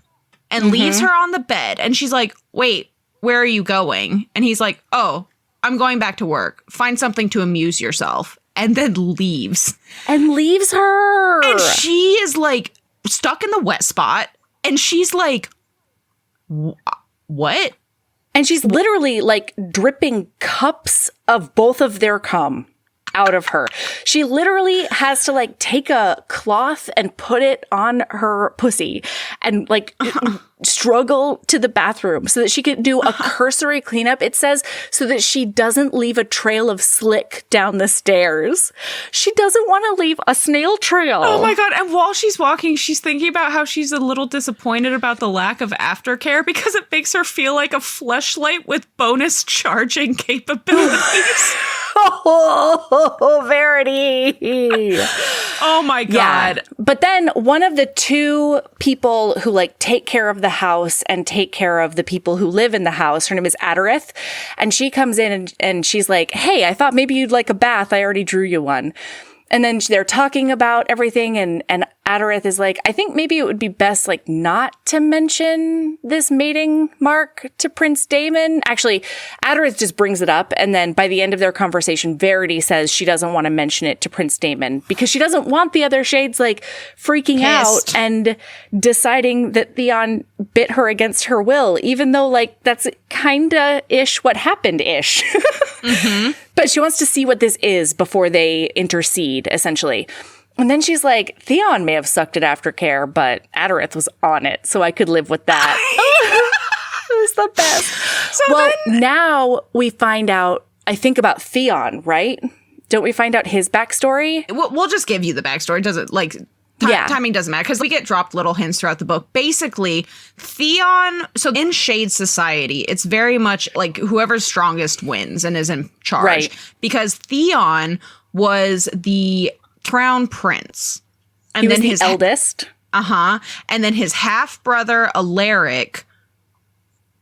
and leaves her on the bed. And she's like, wait, where are you going? And he's like, oh, I'm going back to work. Find something to amuse yourself. And then leaves. And leaves her. And she is like stuck in the wet spot. And she's like, what? And she's literally like dripping cups of both of their cum out of her. She literally has to like take a cloth and put it on her pussy and like struggle to the bathroom so that she can do a cursory cleanup. It says so that she doesn't leave a trail of slick down the stairs. She doesn't want to leave a snail trail. Oh my God. And while she's walking, she's thinking about how she's a little disappointed about the lack of aftercare because it makes her feel like a fleshlight with bonus charging capabilities. Oh, Verity. Oh my God. Yeah. But then one of the two people who like take care of the house and take care of the people who live in the house, her name is Adorith. And she comes in and she's like, hey, I thought maybe you'd like a bath. I already drew you one. And then they're talking about everything. And Adorith is like, I think maybe it would be best like not to mention this mating mark to Prince Damon. Actually, Adorith just brings it up. And then by the end of their conversation, Verity says she doesn't want to mention it to Prince Damon because she doesn't want the other shades like freaking out and deciding that Theon bit her against her will, even though like that's kinda ish what happened ish. But she wants to see what this is before they intercede, essentially. And then she's like, Theon may have sucked at aftercare, but Adorith was on it, so I could live with that. It was the best. So now we find out, I think, about Theon, right? Don't we find out his backstory? We'll just give you the backstory. Doesn't like timing doesn't matter because we get dropped little hints throughout the book. Basically, Theon, so in Shade Society, it's very much like whoever's strongest wins and is in charge. Right. Because Theon was the crown prince. And He was then the his eldest. And then his half-brother, Alaric,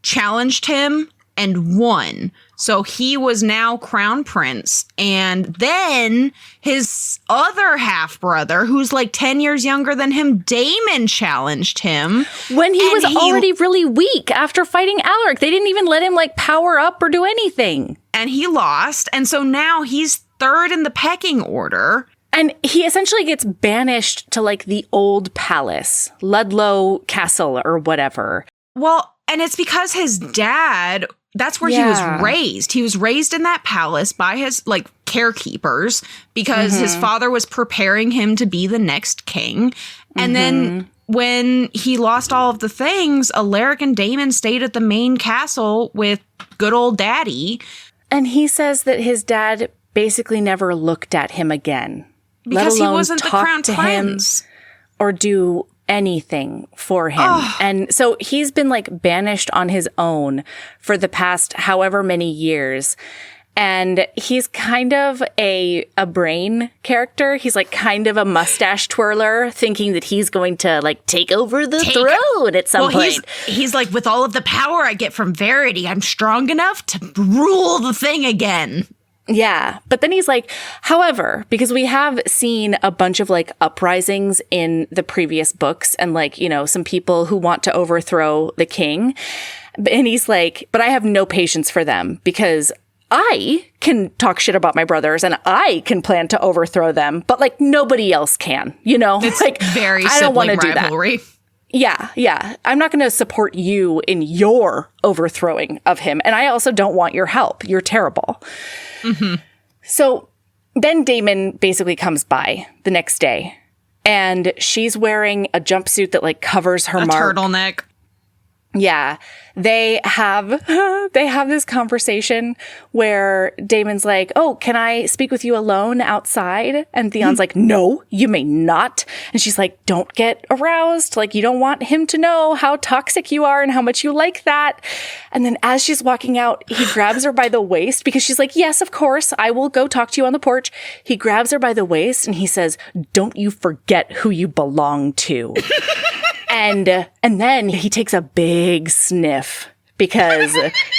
challenged him and won. So he was now crown prince. And then his other half-brother, who's like 10 years younger than him, Damon, challenged him. When he was already really weak after fighting Alaric. They didn't even let him like power up or do anything. And he lost. And so now he's third in the pecking order. And he essentially gets banished to like the old palace, Ludlow Castle or whatever. Well, and it's because his dad, that's where he was raised. He was raised in that palace by his like carekeepers because his father was preparing him to be the next king. And then when he lost all of the things, Alaric and Damon stayed at the main castle with good old daddy. And he says that his dad basically never looked at him again. Because he wasn't the crown prince. Or do anything for him. And so he's been like banished on his own for the past however many years. And he's kind of a brain character. He's like kind of a mustache twirler, thinking that he's going to like take over the throne at some point. He's like, with all of the power I get from Verity, I'm strong enough to rule the thing again. Yeah. But then he's like, however, because we have seen a bunch of like uprisings in the previous books and like, you know, some people who want to overthrow the king. And he's like, but I have no patience for them because I can talk shit about my brothers and I can plan to overthrow them, but like nobody else can, you know? It's like very I don't want to do rivalry. that. Yeah. I'm not going to support you in your overthrowing of him. And I also don't want your help. You're terrible. So then Damon basically comes by the next day and she's wearing a jumpsuit that like covers her mark. Turtleneck. Yeah, they have this conversation where Damon's like, "Oh, can I speak with you alone outside?" And Theon's like, "No, you may not." And she's like, "Don't get aroused. Like, you don't want him to know how toxic you are and how much you like that." And then as she's walking out, he grabs her by the waist because she's like, "Yes, of course, I will go talk to you on the porch." He grabs her by the waist and he says, "Don't you forget who you belong to." And then he takes a big sniff because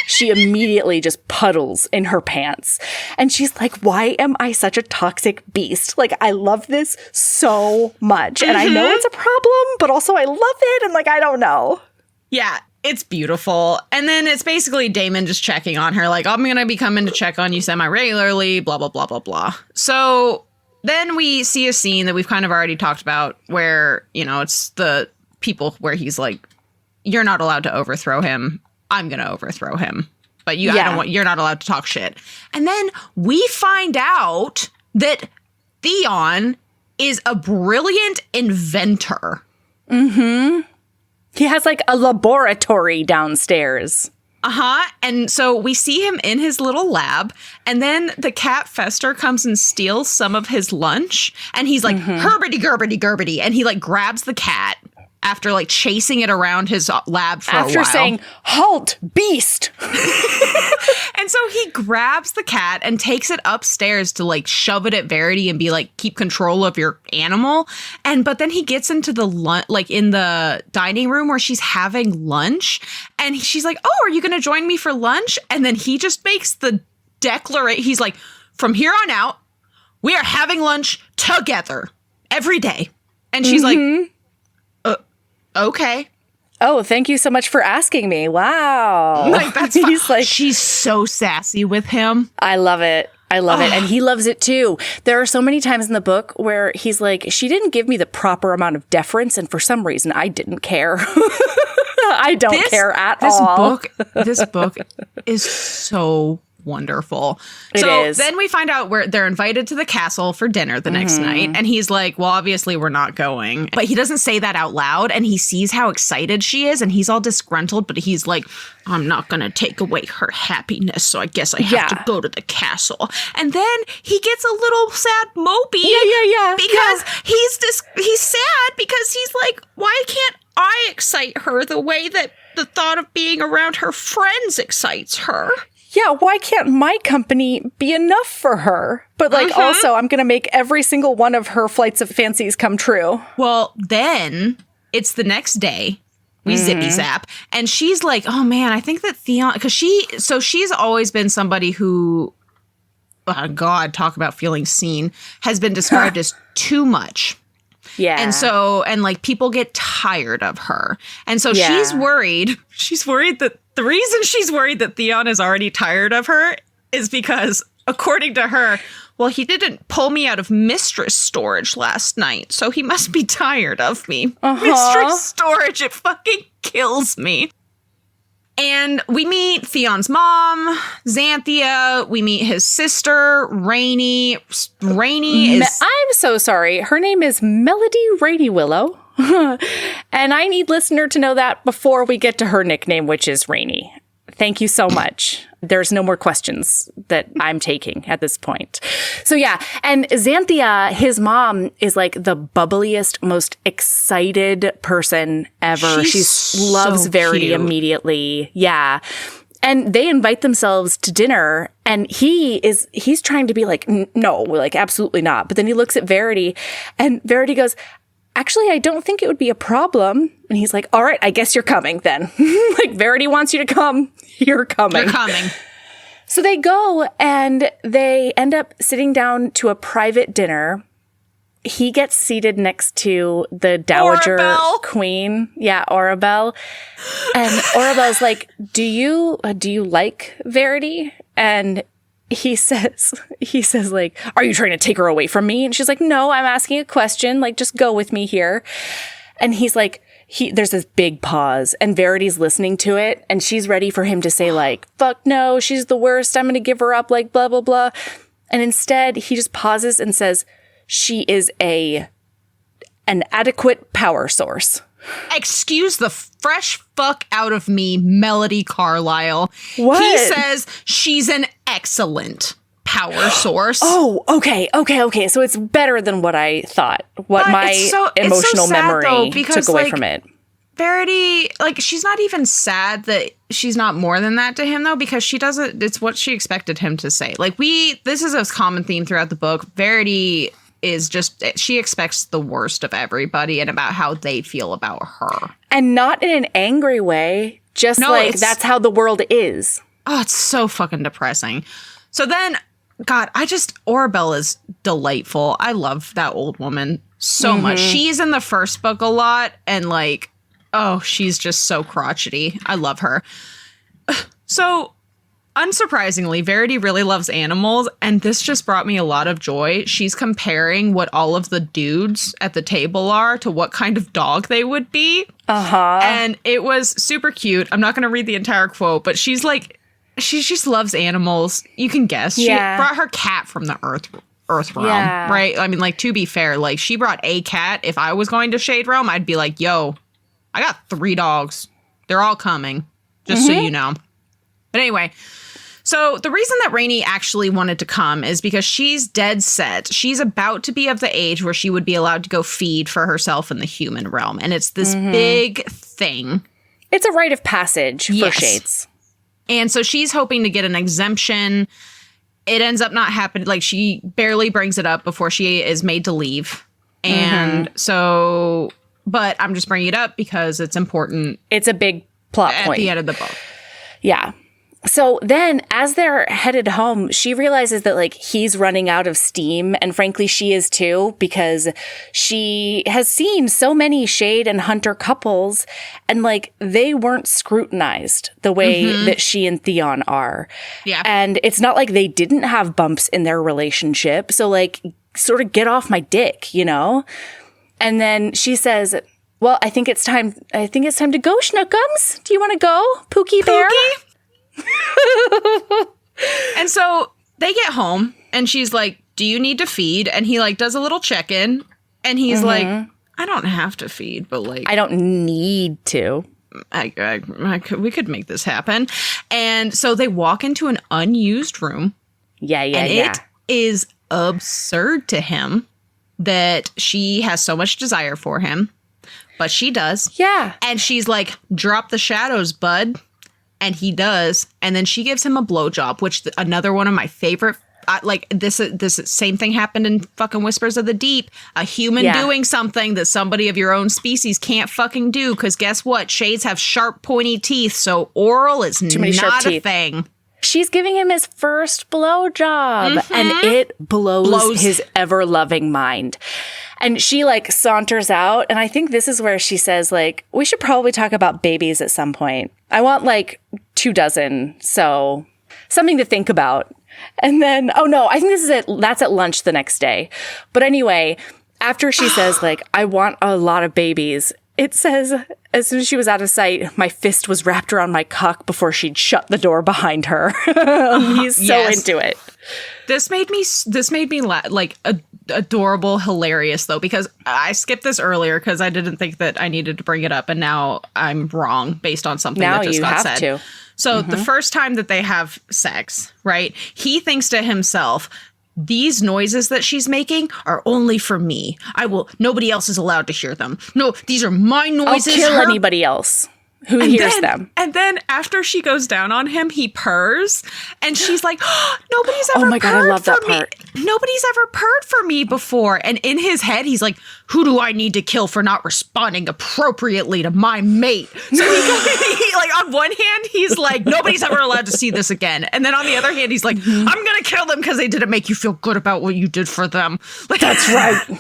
she immediately just puddles in her pants. And she's like, "Why am I such a toxic beast? Like, I love this so much. And I know it's a problem, but also I love it. And like, I don't know." Yeah, it's beautiful. And then it's basically Damon just checking on her. Like, "I'm going to be coming to check on you semi-regularly, blah, blah, blah, blah, blah." So then we see a scene that we've kind of already talked about where, you know, it's the people where he's like, "You're not allowed to overthrow him. I'm going to overthrow him. But you're not allowed to talk shit." And then we find out that Theon is a brilliant inventor. Mm-hmm. He has like a laboratory downstairs. Uh-huh. And so we see him in his little lab, and then the cat Fester comes and steals some of his lunch, and he's like, "Herbity, gerbity, gerbity," and he like grabs the cat after like chasing it around his lab for a while. After saying, "Halt, beast." And so he grabs the cat and takes it upstairs to like shove it at Verity and be like, "Keep control of your animal." But then he gets into the like in the dining room where she's having lunch, and she's like, "Oh, are you going to join me for lunch?" And then he just makes the declaration. He's like, "From here on out, we are having lunch together every day." And she's like, "Okay." "Oh, thank you so much for asking me. Wow." Like, that's fine. He's like, she's so sassy with him. I love it. I love it. And he loves it too. There are so many times in the book where he's like, "She didn't give me the proper amount of deference, and for some reason I didn't care." I don't care at all. This book is so wonderful. It is. Then we find out where they're invited to the castle for dinner the next night. And he's like, "Well, obviously we're not going." But he doesn't say that out loud. And he sees how excited she is. And he's all disgruntled. But he's like, "I'm not going to take away her happiness. So I guess I have to go to the castle." And then he gets a little sad mopey. Yeah. Because he's sad because he's like, "Why can't I excite her the way that the thought of being around her friends excites her?" Yeah, why can't my company be enough for her? But like, also, I'm going to make every single one of her flights of fancies come true. Well, then it's the next day. We zippy zap. And she's like, "Oh man, I think that Theon," because she's always been somebody who, oh God, talk about feeling seen, has been described as too much. Yeah. And like people get tired of her. And so she's worried. She's worried that the reason she's worried that Theon is already tired of her is because, according to her, "Well, he didn't pull me out of mistress storage last night, so he must be tired of me." Mistress storage, it fucking kills me. And we meet Theon's mom, Xanthia. We meet his sister, Rainy. Rainy is... I'm so sorry. Her name is Melody Rainy Willow. And I need listener to know that before we get to her nickname, which is Rainy. Thank you so much. There's no more questions that I'm taking at this point. So yeah, and Xanthia, his mom, is like the bubbliest, most excited person ever. She loves Verity cute. Immediately. Yeah. And they invite themselves to dinner, and he's trying to be like, "No, like absolutely not." But then he looks at Verity, and Verity goes, "Actually, I don't think it would be a problem." And he's like, "All right, I guess you're coming then." Like, Verity wants you to come. You're coming. You're coming. So they go and they end up sitting down to a private dinner. He gets seated next to the Dowager Queen. Yeah, Orabelle. And Orabelle's like, do you like Verity? And he says like, "Are you trying to take her away from me?" And she's like, "No, I'm asking a question. Like, just go with me here." And he's like, there's this big pause, and Verity's listening to it, and she's ready for him to say like, "Fuck no, she's the worst. I'm going to give her up," like blah, blah, blah. And instead he just pauses and says, "She is an adequate power source." Excuse the fresh fuck out of me, Melody Carlisle. What? He says she's an excellent power source. Oh, okay. So it's better than what I thought. What But my emotional memory took away from it. Verity, like, she's not even sad that she's not more than that to him, though, because she doesn't, it's what she expected him to say. Like, this is a common theme throughout the book. Verity is just, she expects the worst of everybody and about how they feel about her. And not in an angry way, just that's how the world is. Oh, it's so fucking depressing. So then, God, Orabelle is delightful. I love that old woman so much. She's in the first book a lot, and like, oh, she's just so crotchety. I love her. So, unsurprisingly, Verity really loves animals, and this just brought me a lot of joy. She's comparing what all of the dudes at the table are to what kind of dog they would be. And it was super cute. I'm not going to read the entire quote, but she's like, she just loves animals. You can guess. She brought her cat from the Earth realm, right? I mean, like, to be fair, like, she brought a cat. If I was going to Shade Realm, I'd be like, yo, I got 3 dogs. They're all coming, just so you know. But anyway, so the reason that Rainey actually wanted to come is because she's dead set. She's about to be of the age where she would be allowed to go feed for herself in the human realm. And it's this big thing. It's a rite of passage for Shades. And so she's hoping to get an exemption. It ends up not happening. Like, she barely brings it up before she is made to leave. And so... But I'm just bringing it up because it's important. It's a big plot point. At the end of the book. Yeah. So then as they're headed home, she realizes that, like, he's running out of steam. And frankly, she is too, because she has seen so many Shade and Hunter couples, and, like, they weren't scrutinized the way that she and Theon are. Yeah. And it's not like they didn't have bumps in their relationship. So, like, sort of get off my dick, you know? And then she says, well, I think it's time to go, Schnookums. Do you want to go, Pookie Bear? And so they get home, and she's like, do you need to feed? And he, like, does a little check-in, and he's like, I don't have to feed, but, like, I don't need to. We could make this happen. And so they walk into an unused room. It is absurd to him that she has so much desire for him, but she does. Yeah. And she's like, drop the shadows, bud. And he does. And then she gives him a blowjob, which another one of my favorite, like, this same thing happened in fucking Whispers of the Deep. A human doing something that somebody of your own species can't fucking do. Because guess what? Shades have sharp, pointy teeth. So oral is not a thing. She's giving him his first blowjob, and it blows his ever-loving mind. And she, like, saunters out, and I think this is where she says, like, we should probably talk about babies at some point. I want, like, 24, so something to think about. And then, oh no, I think that's at lunch the next day. But anyway, after she says, like, I want a lot of babies, it says, as soon as she was out of sight, my fist was wrapped around my cock before she'd shut the door behind her. He's so into it. This made me like adorable, hilarious, though, because I skipped this earlier because I didn't think that I needed to bring it up, and now I'm wrong based on something that just got said. To. So the first time that they have sex, right, he thinks to himself, these noises that she's making are only for me. Nobody else is allowed to hear them. No, these are my noises. I'll kill anybody else who hears them. And then after she goes down on him, he purrs, and she's like, oh, nobody's ever Oh my God, I love that part. Nobody's ever purred for me before. And in his head, he's like, who do I need to kill for not responding appropriately to my mate? So he like, on one hand, he's like, nobody's ever allowed to see this again. And then on the other hand, he's like, I'm going to kill them because they didn't make you feel good about what you did for them. Like, that's right.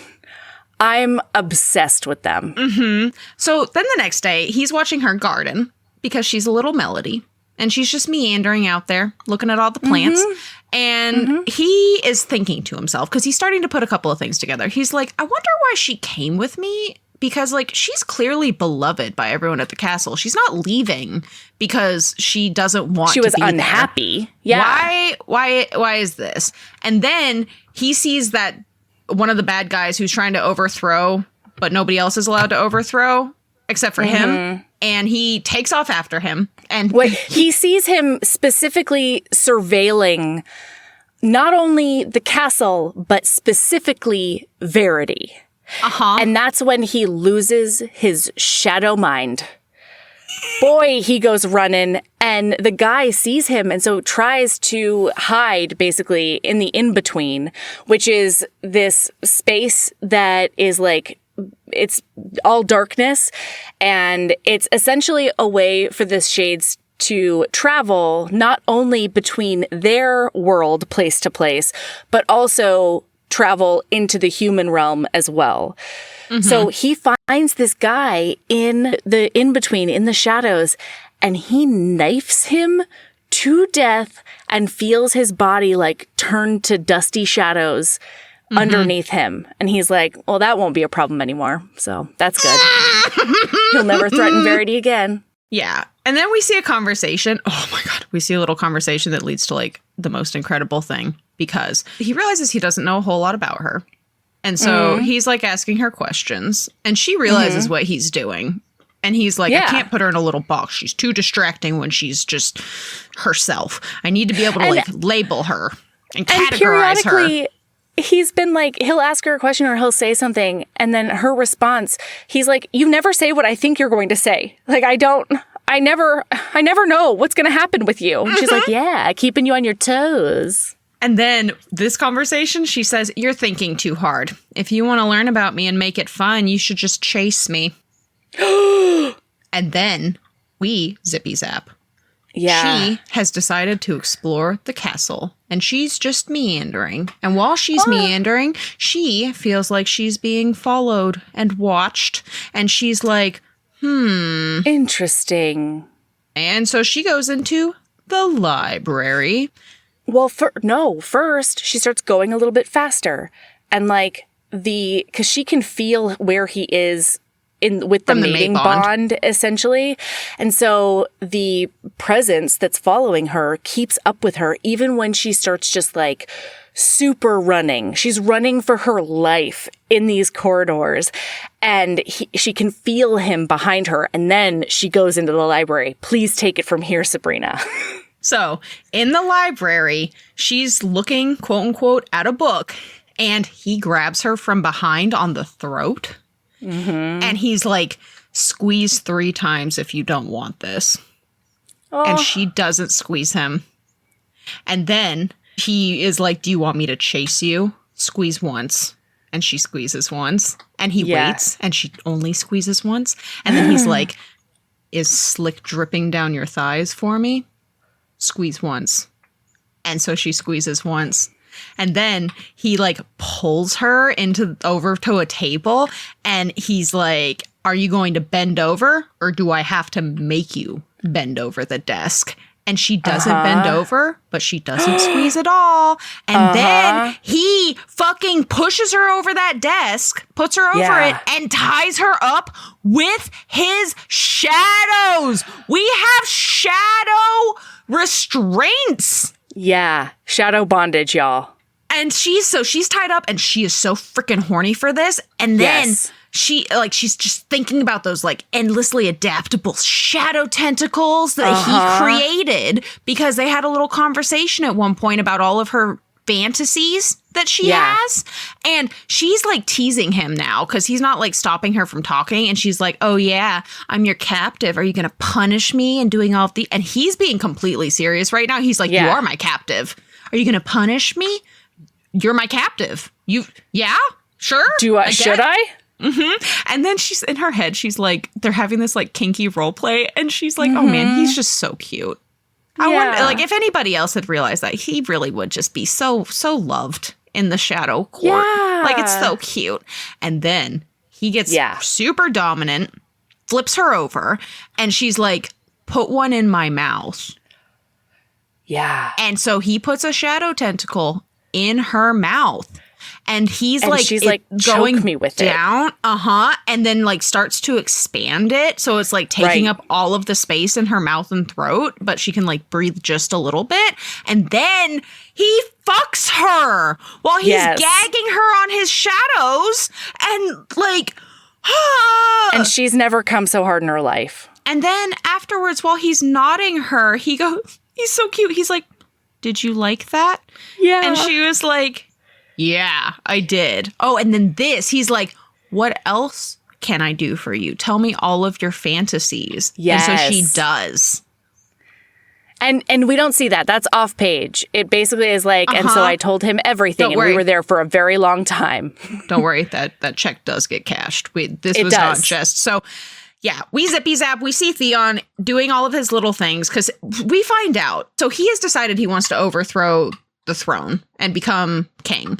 I'm obsessed with them. So then the next day, he's watching her garden because she's a little Melody. And she's just meandering out there, looking at all the plants. And he is thinking to himself, because he's starting to put a couple of things together. He's like, I wonder why she came with me. Because, like, she's clearly beloved by everyone at the castle. She's not leaving because she doesn't want to be there. She was unhappy. Yeah. Why is this? And then he sees that one of the bad guys who's trying to overthrow, but nobody else is allowed to overthrow, except for him. And he takes off after him. And he sees him specifically surveilling not only the castle, but specifically Verity. And that's when he loses his shadow mind. Boy, he goes running, and the guy sees him and so tries to hide basically in the in-between, which is this space that is like, it's all darkness, and it's essentially a way for the shades to travel not only between their world place to place, but also travel into the human realm as well. So he finds this guy in the in-between, in the shadows, and he knifes him to death and feels his body like turn to dusty shadows underneath him. And he's like, well, that won't be a problem anymore. So that's good. He'll never threaten Verity again. Yeah. And then we see a conversation. Oh my God. We see a little conversation that leads to like the most incredible thing, because he realizes he doesn't know a whole lot about her. And so he's like asking her questions, and she realizes what he's doing. And he's like, I can't put her in a little box. She's too distracting when she's just herself. I need to be able to like label her and categorize her. He's been like, he'll ask her a question or he'll say something, and then her response, he's like, you never say what I think you're going to say. Like, I never know what's going to happen with you. And she's like, yeah, keeping you on your toes. And then this conversation, she says, you're thinking too hard. If you want to learn about me and make it fun, you should just chase me. And then we zippy zap. Yeah. She has decided to explore the castle, and she's just meandering. And while she's meandering, she feels like she's being followed and watched. And she's like, interesting. And so she goes into the library. Well, first she starts going a little bit faster, and like because she can feel where he is with the mating bond, essentially. And so the presence that's following her keeps up with her, even when she starts just like super running. She's running for her life in these corridors, and she can feel him behind her. And then she goes into the library. Please take it from here, Sabrina. So in the library, she's looking, quote unquote, at a book, and he grabs her from behind on the throat. And he's like, squeeze 3 times if you don't want this. And she doesn't squeeze him. And then he is like, do you want me to chase you? Squeeze once. And she squeezes once. And he waits, and she only squeezes once. And then he's like, is slick dripping down your thighs for me? Squeeze once. And so she squeezes once. And then he like pulls her over to a table, and he's like, are you going to bend over, or do I have to make you bend over the desk? And she doesn't bend over, but she doesn't squeeze at all. And then he fucking pushes her over that desk, puts her over it, and ties her up with his shadows. We have shadow restraints. Yeah. Shadow bondage, y'all. And she's tied up, and she is so freaking horny for this. And then she's just thinking about those like endlessly adaptable shadow tentacles that he created, because they had a little conversation at one point about all of her fantasies that she has. And she's like teasing him now because he's not like stopping her from talking. And she's like, oh yeah, I'm your captive. Are you going to punish me and doing all of the, and he's being completely serious right now. He's like, you are my captive. Are you going to punish me? You're my captive. Yeah, sure. Should I? And then she's in her head. She's like, they're having this like kinky role play. And she's like, oh man, he's just so cute. I wonder, like, if anybody else had realized that, he really would just be so loved in the shadow court. Like, it's so cute. And then he gets super dominant, flips her over, and she's like, put one in my mouth. Yeah. And so he puts a shadow tentacle in her mouth. And she's like, going me with down, it. And then like starts to expand it. So it's like taking up all of the space in her mouth and throat, but she can like breathe just a little bit. And then he fucks her while he's gagging her on his shadows. And like, And she's never come so hard in her life. And then afterwards, while he's nodding her, he's so cute. He's like, did you like that? Yeah. And she was like, yeah, I did. Oh, and then he's like, what else can I do for you? Tell me all of your fantasies. Yes. And so she does. And we don't see that. That's off page. It basically is like, and so I told him everything, and we were there for a very long time. Don't worry, that check does get cashed. This was not just so. Yeah, we zippy zap. We see Theon doing all of his little things because we find out. So he has decided he wants to overthrow the throne and become king.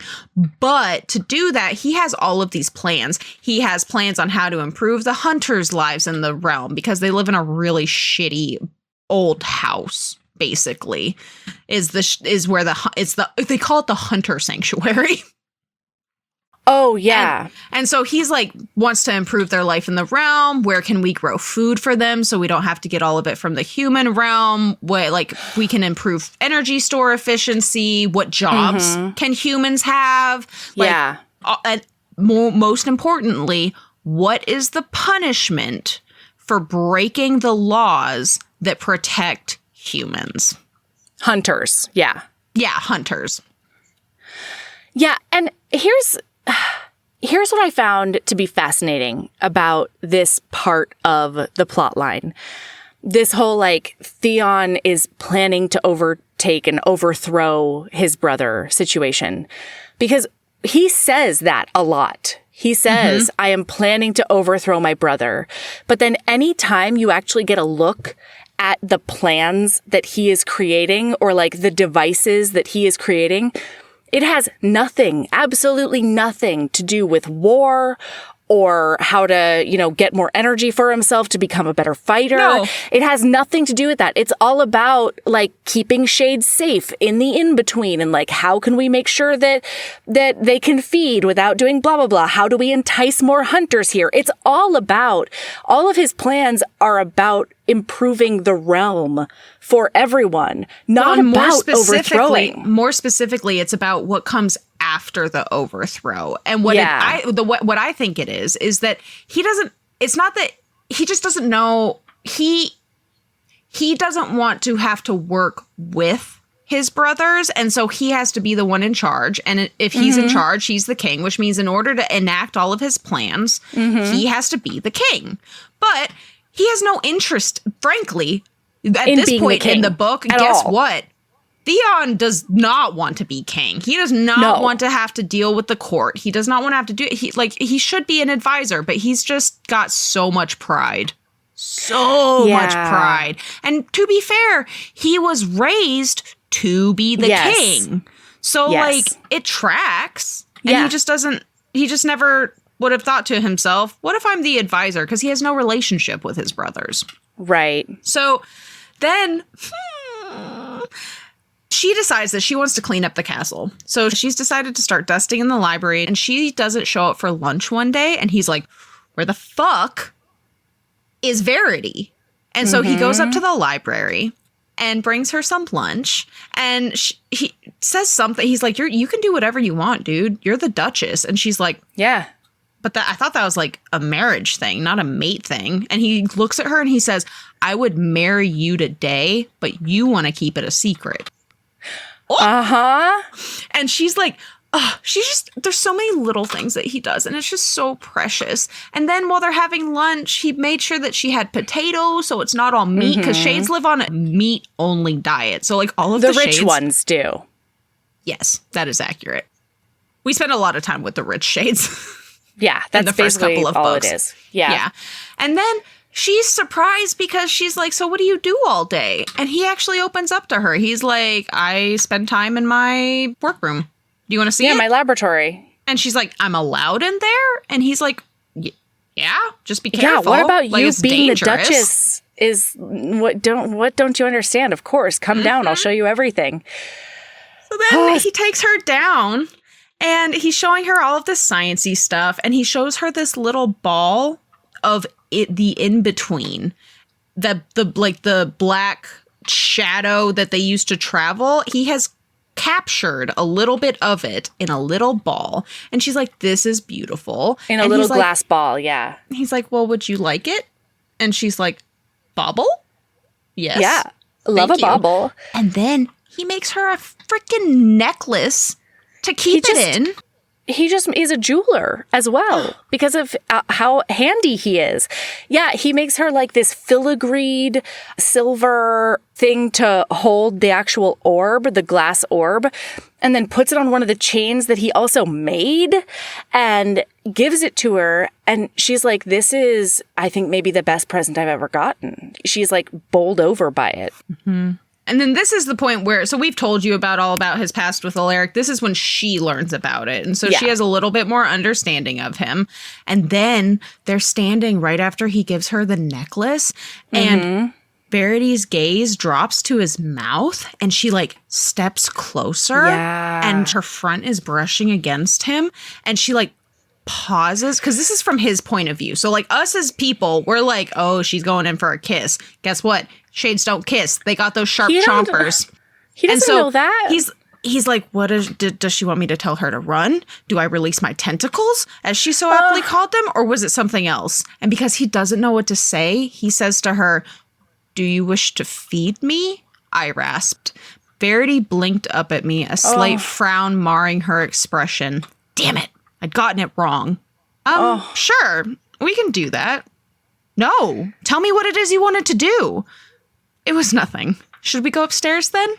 But to do that, he has all of these plans. He has plans on how to improve the hunters' lives in the realm because they live in a really shitty old house. Basically, is where they call it the hunter sanctuary. Oh, yeah. And so he's like, wants to improve their life in the realm. Where can we grow food for them so we don't have to get all of it from the human realm? What, like, we can improve energy store efficiency. What jobs can humans have? Like, yeah. And most importantly, what is the punishment for breaking the laws that protect humans? Hunters. Yeah. Yeah, hunters. Yeah. And here's what I found to be fascinating about this part of the plot line. This whole, like, Theon is planning to overtake and overthrow his brother situation. Because he says that a lot. He says, I am planning to overthrow my brother. But then anytime you actually get a look at the plans that he is creating, or like the devices that he is creating, it has nothing, absolutely nothing to do with war or how to, get more energy for himself to become a better fighter. No. It has nothing to do with that. It's all about, like, keeping shades safe in the in-between, and, like, how can we make sure that they can feed without doing blah, blah, blah? How do we entice more hunters here? It's all of his plans are about improving the realm for everyone, not about overthrowing. More specifically, it's about what comes after the overthrow. And what I think it is that he doesn't, it's not that he just doesn't know, he doesn't want to have to work with his brothers, and so he has to be the one in charge. And if he's in charge, he's the king, which means in order to enact all of his plans, he has to be the king. But he has no interest, frankly, at this point in the book. Guess what? Theon does not want to be king. He does not want to have to deal with the court. He does not want to have to do it. He should be an advisor, but he's just got so much pride. So much pride. And to be fair, he was raised to be the king. So, like, it tracks. And he just never would have thought to himself, what if I'm the advisor? Because he has no relationship with his brothers. Right. So then she decides that she wants to clean up the castle. So she's decided to start dusting in the library, and she doesn't show up for lunch one day. And he's like, where the fuck is Verity? And so he goes up to the library and brings her some lunch. And he says something. He's like, you can do whatever you want, dude. You're the Duchess. And she's like, yeah. But I thought that was like a marriage thing, not a mate thing. And he looks at her and he says, I would marry you today, but you want to keep it a secret. And she's like, there's so many little things that he does, and it's just so precious. And then while they're having lunch, he made sure that she had potatoes, so it's not all meat, because shades live on a meat-only diet. So, like, all of the rich shades, ones do. Yes, that is accurate. We spend a lot of time with the rich shades. Yeah, that's the first basically couple of all books. it is. Yeah. And then she's surprised because she's like, so what do you do all day? And he actually opens up to her. He's like, I spend time in my workroom. Do you want to see it? Yeah, my laboratory. And she's like, I'm allowed in there? And he's like, yeah, just be careful. Yeah, what about like, you being dangerous. the Duchess is what don't you understand? Of course, come down, I'll show you everything. So then he takes her down and he's showing her all of this sciencey stuff, and he shows her this little ball of the in-between. The black shadow that they used to travel. He has captured a little bit of it in a little ball. And she's like, this is beautiful. In a little glass ball, yeah. He's like, well, would you like it? And she's like, bauble? Yes. Yeah. Love a bauble. And then he makes her a freaking necklace to keep it in. He just is a jeweler as well because of how handy he is. Yeah, he makes her like this filigreed silver thing to hold the actual orb, the glass orb, and then puts it on one of the chains that he also made and gives it to her. And she's like, this is, I think, maybe the best present I've ever gotten. She's like bowled over by it. Mm-hmm. And then this is the point where, so we've told you all about his past with Alaric. This is when she learns about it. And so she has a little bit more understanding of him. And then they're standing right after he gives her the necklace. And Verity's gaze drops to his mouth and she like steps closer. Yeah. And her front is brushing against him. And she like pauses because this is from his point of view. So like us as people, we're like, oh, she's going in for a kiss. Guess what? Shades don't kiss. They got those sharp chompers. He doesn't know that. He's like, what does she want me to tell her to run? Do I release my tentacles, as she so aptly called them? Or was it something else? And because he doesn't know what to say, he says to her, do you wish to feed me? I rasped. Verity blinked up at me, a slight frown marring her expression. Damn it. I'd gotten it wrong. Sure. We can do that. No. Tell me what it is you wanted to do. It was nothing. Should we go upstairs then?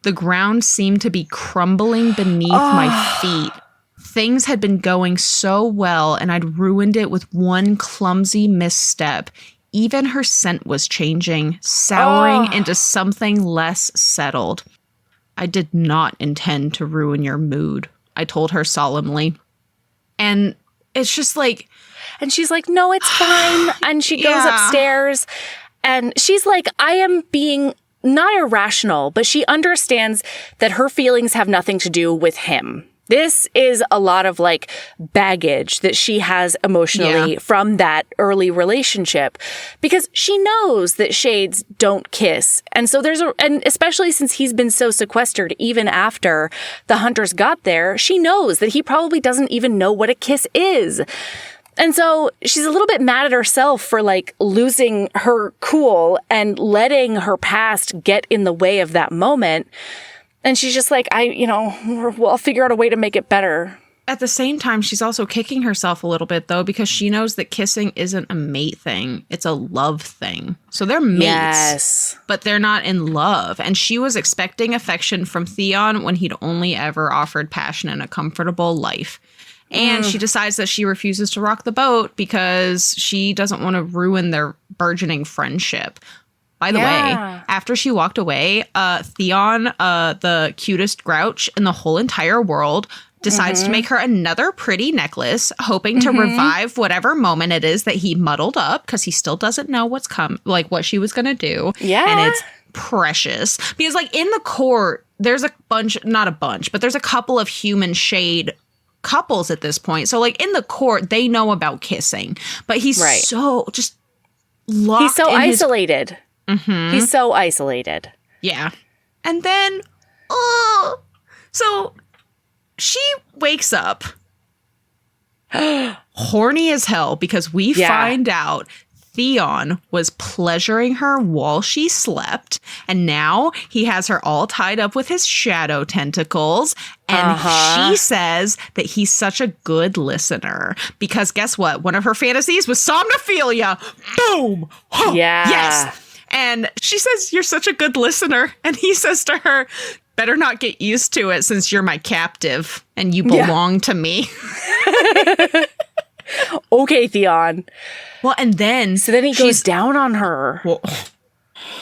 The ground seemed to be crumbling beneath my feet. Things had been going so well, and I'd ruined it with one clumsy misstep. Even her scent was changing, souring into something less settled. I did not intend to ruin your mood, I told her solemnly. And it's just like... And she's like, no, it's fine. And she goes upstairs. And she's like, I am being not irrational, but she understands that her feelings have nothing to do with him. This is a lot of like baggage that she has emotionally from that early relationship because she knows that shades don't kiss. And so and especially since he's been so sequestered even after the hunters got there, she knows that he probably doesn't even know what a kiss is. And so she's a little bit mad at herself for like losing her cool and letting her past get in the way of that moment. And she's just like, I'll figure out a way to make it better. At the same time, she's also kicking herself a little bit, though, because she knows that kissing isn't a mate thing. It's a love thing. So they're mates, but they're not in love. And she was expecting affection from Theon when he'd only ever offered passion and a comfortable life. And she decides that she refuses to rock the boat because she doesn't want to ruin their burgeoning friendship. By the way, after she walked away, Theon, the cutest grouch in the whole entire world, decides to make her another pretty necklace, hoping to revive whatever moment it is that he muddled up because he still doesn't know what she was going to do. Yeah. And it's precious. Because like in the court, there's not a bunch, but there's a couple of human shade couples at this point. So like in the court, they know about kissing, but he's so just locked. He's so isolated. He's so isolated. Yeah. And then, so she wakes up horny as hell because we find out Theon was pleasuring her while she slept, and now he has her all tied up with his shadow tentacles, and she says that he's such a good listener because guess what? One of her fantasies was somnophilia. Boom! Oh, yeah. Yes! And she says, you're such a good listener. And he says to her, better not get used to it since you're my captive and you belong to me. Okay, Theon. Well, and then... So then he goes down on her. Well,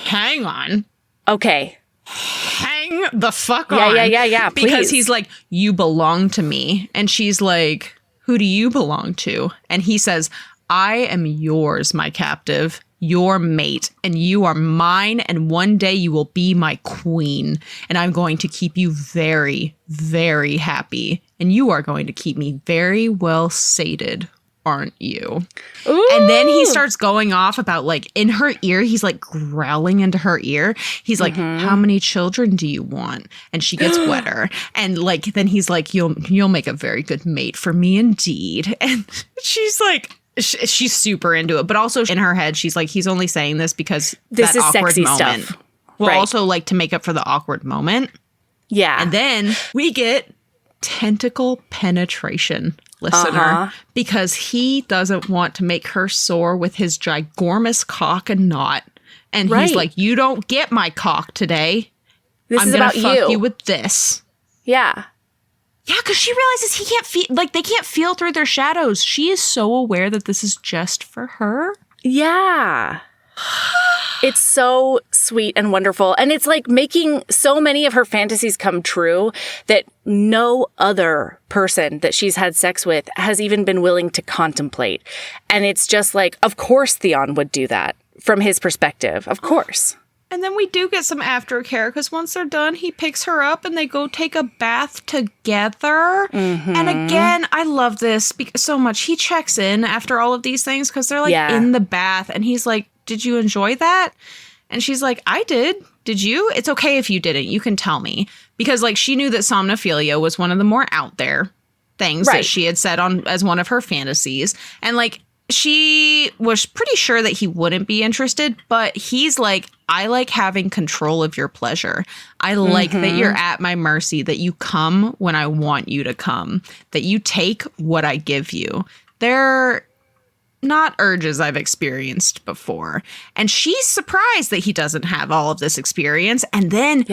hang on. Okay. Hang the fuck on. Yeah, please. Because he's like, you belong to me. And she's like, who do you belong to? And he says, I am yours, my captive. Your mate, and you are mine, and one day you will be my queen, and I'm going to keep you very, very happy, and you are going to keep me very well sated. aren't you? Ooh. And then he starts going off about like in her ear. He's like growling into her ear. He's like, how many children do you want? And she gets wetter. And like, then he's like, you'll make a very good mate for me indeed. And she's like, she's super into it. But also in her head, she's like, he's only saying this because this that is awkward sexy moment. stuff. Well, Right. also like to make up for the awkward moment. Yeah. And then we get tentacle penetration, listener, because he doesn't want to make her sore with his ginormous cock and knot. And he's like, you don't get my cock today. This is gonna about fuck you with this. Yeah. Yeah, because she realizes he can't feel, like they can't feel through their shadows. She is so aware that this is just for her. Yeah. It's so sweet and wonderful. And it's like making so many of her fantasies come true that no other person that she's had sex with has even been willing to contemplate. And it's just like, of course Theon would do that from his perspective. Of course. And then we do get some aftercare because once they're done, he picks her up and they go take a bath together. And again, I love this so much. He checks in after all of these things because they're like in the bath and he's like, did you enjoy that? And she's like, I did. Did you? It's okay if you didn't. You can tell me. Because like she knew that somnophilia was one of the more out there things that she had said on as one of her fantasies. And like she was pretty sure that he wouldn't be interested, but he's like, I like having control of your pleasure. I like that you're at my mercy, that you come when I want you to come, that you take what I give you. They're not urges I've experienced before. And she's surprised that he doesn't have all of this experience. And then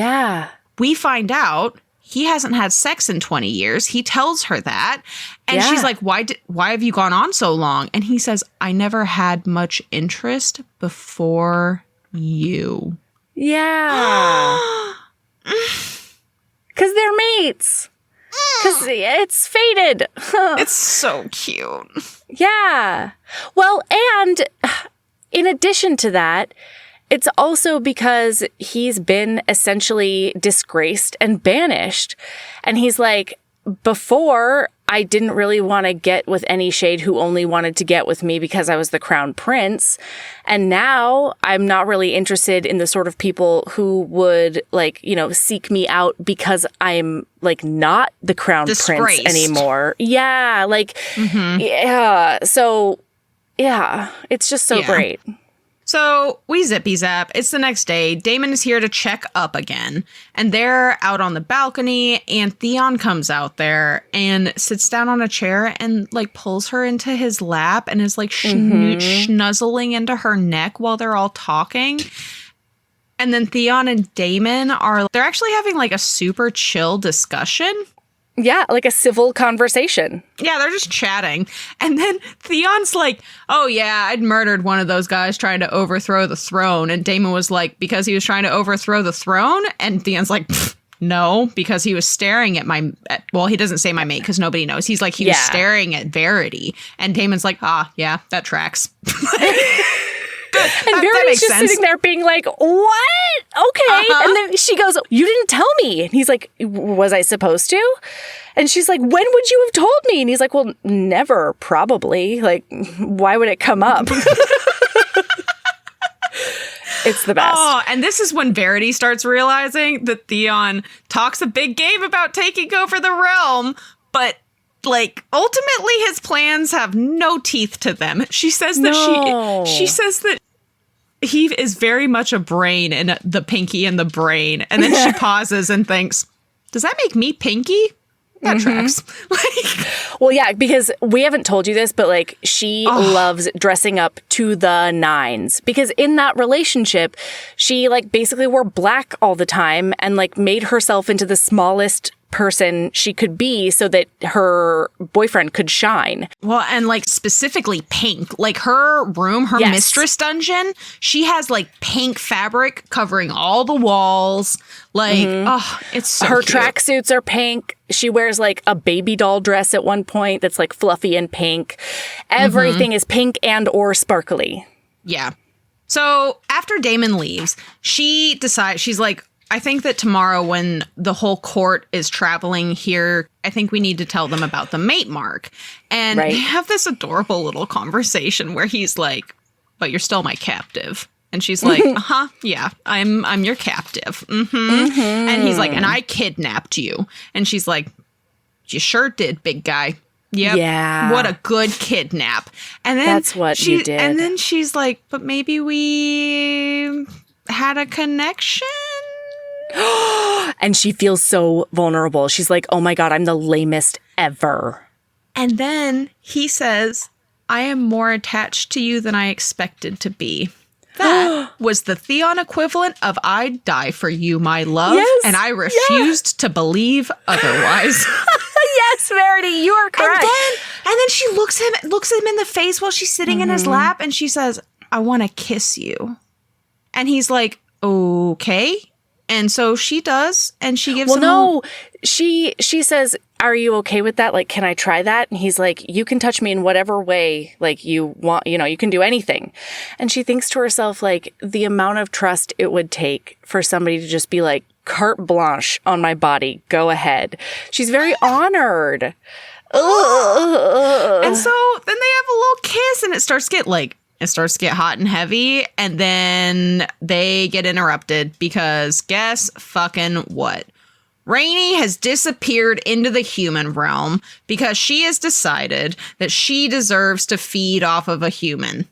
we find out he hasn't had sex in 20 years. He tells her that. And she's like, why have you gone on so long? And he says, I never had much interest before you. Yeah. Because they're mates. Because it's fated. It's so cute. Yeah. Well, and in addition to that, it's also because he's been essentially disgraced and banished. And he's like, before, I didn't really want to get with any shade who only wanted to get with me because I was the crown prince. And now I'm not really interested in the sort of people who would like, you know, seek me out because I'm like not the crown prince anymore. Yeah. Like, yeah. So yeah, it's just so great. So we zippy zap. It's the next day. Damon is here to check up again. And they're out on the balcony. And Theon comes out there and sits down on a chair and like pulls her into his lap and is like snuzzling into her neck while they're all talking. And then Theon and Damon they're actually having like a super chill discussion. Yeah, like a civil conversation. Yeah, they're just chatting. And then Theon's like, oh yeah, I'd murdered one of those guys trying to overthrow the throne. And Damon was like, because he was trying to overthrow the throne? And Theon's like, no, because he was staring at well, he doesn't say my mate because nobody knows. He's like, he was staring at Verity. And Damon's like, yeah, that tracks. And Verity's just sitting there being like, what? Okay. And then she goes, you didn't tell me. And he's like, was I supposed to? And she's like, when would you have told me? And he's like, well, never, probably. Like, why would it come up? It's the best. Oh, and this is when Verity starts realizing that Theon talks a big game about taking over the realm, but like ultimately his plans have no teeth to them. She says that she says that he is very much a brain in the Pinky and the Brain. And then she pauses and thinks, does that make me Pinky? That tracks. Well, yeah, because we haven't told you this, but like she loves dressing up to the nines because in that relationship, she like basically wore black all the time and like made herself into the smallest person she could be so that her boyfriend could shine. Well, and like specifically pink, like her room, her mistress dungeon, she has like pink fabric covering all the walls. Like, it's so her cute. tracksuits are pink. She wears like a baby doll dress at one point that's like fluffy and pink. Everything is pink and or sparkly. Yeah. So after Damon leaves, she decides, she's like, I think that tomorrow when the whole court is traveling here, I think we need to tell them about the mate mark. And they have this adorable little conversation where he's like, but you're still my captive. And she's like, yeah, I'm your captive. And he's like, and I kidnapped you. And she's like, you sure did, big guy. Yep. Yeah. What a good kidnap. And then that's what you did. And then she's like, but maybe we had a connection. And she feels so vulnerable. She's like, oh my God, I'm the lamest ever. And then he says, I am more attached to you than I expected to be. That was the Theon equivalent of I'd die for you, my love. Yes, and I refused to believe otherwise. Yes, Verity, you are correct. And then she looks him in the face while she's sitting in his lap and she says, I want to kiss you. And he's like, okay. And so she does, and she gives him she says, are you okay with that? Like, can I try that? And he's like, you can touch me in whatever way, like, you want, you can do anything. And she thinks to herself, like, the amount of trust it would take for somebody to just be like, carte blanche on my body, go ahead. She's very honored. And so then they have a little kiss, and it starts to get hot and heavy, and then they get interrupted because guess fucking what? Rainey has disappeared into the human realm because she has decided that she deserves to feed off of a human.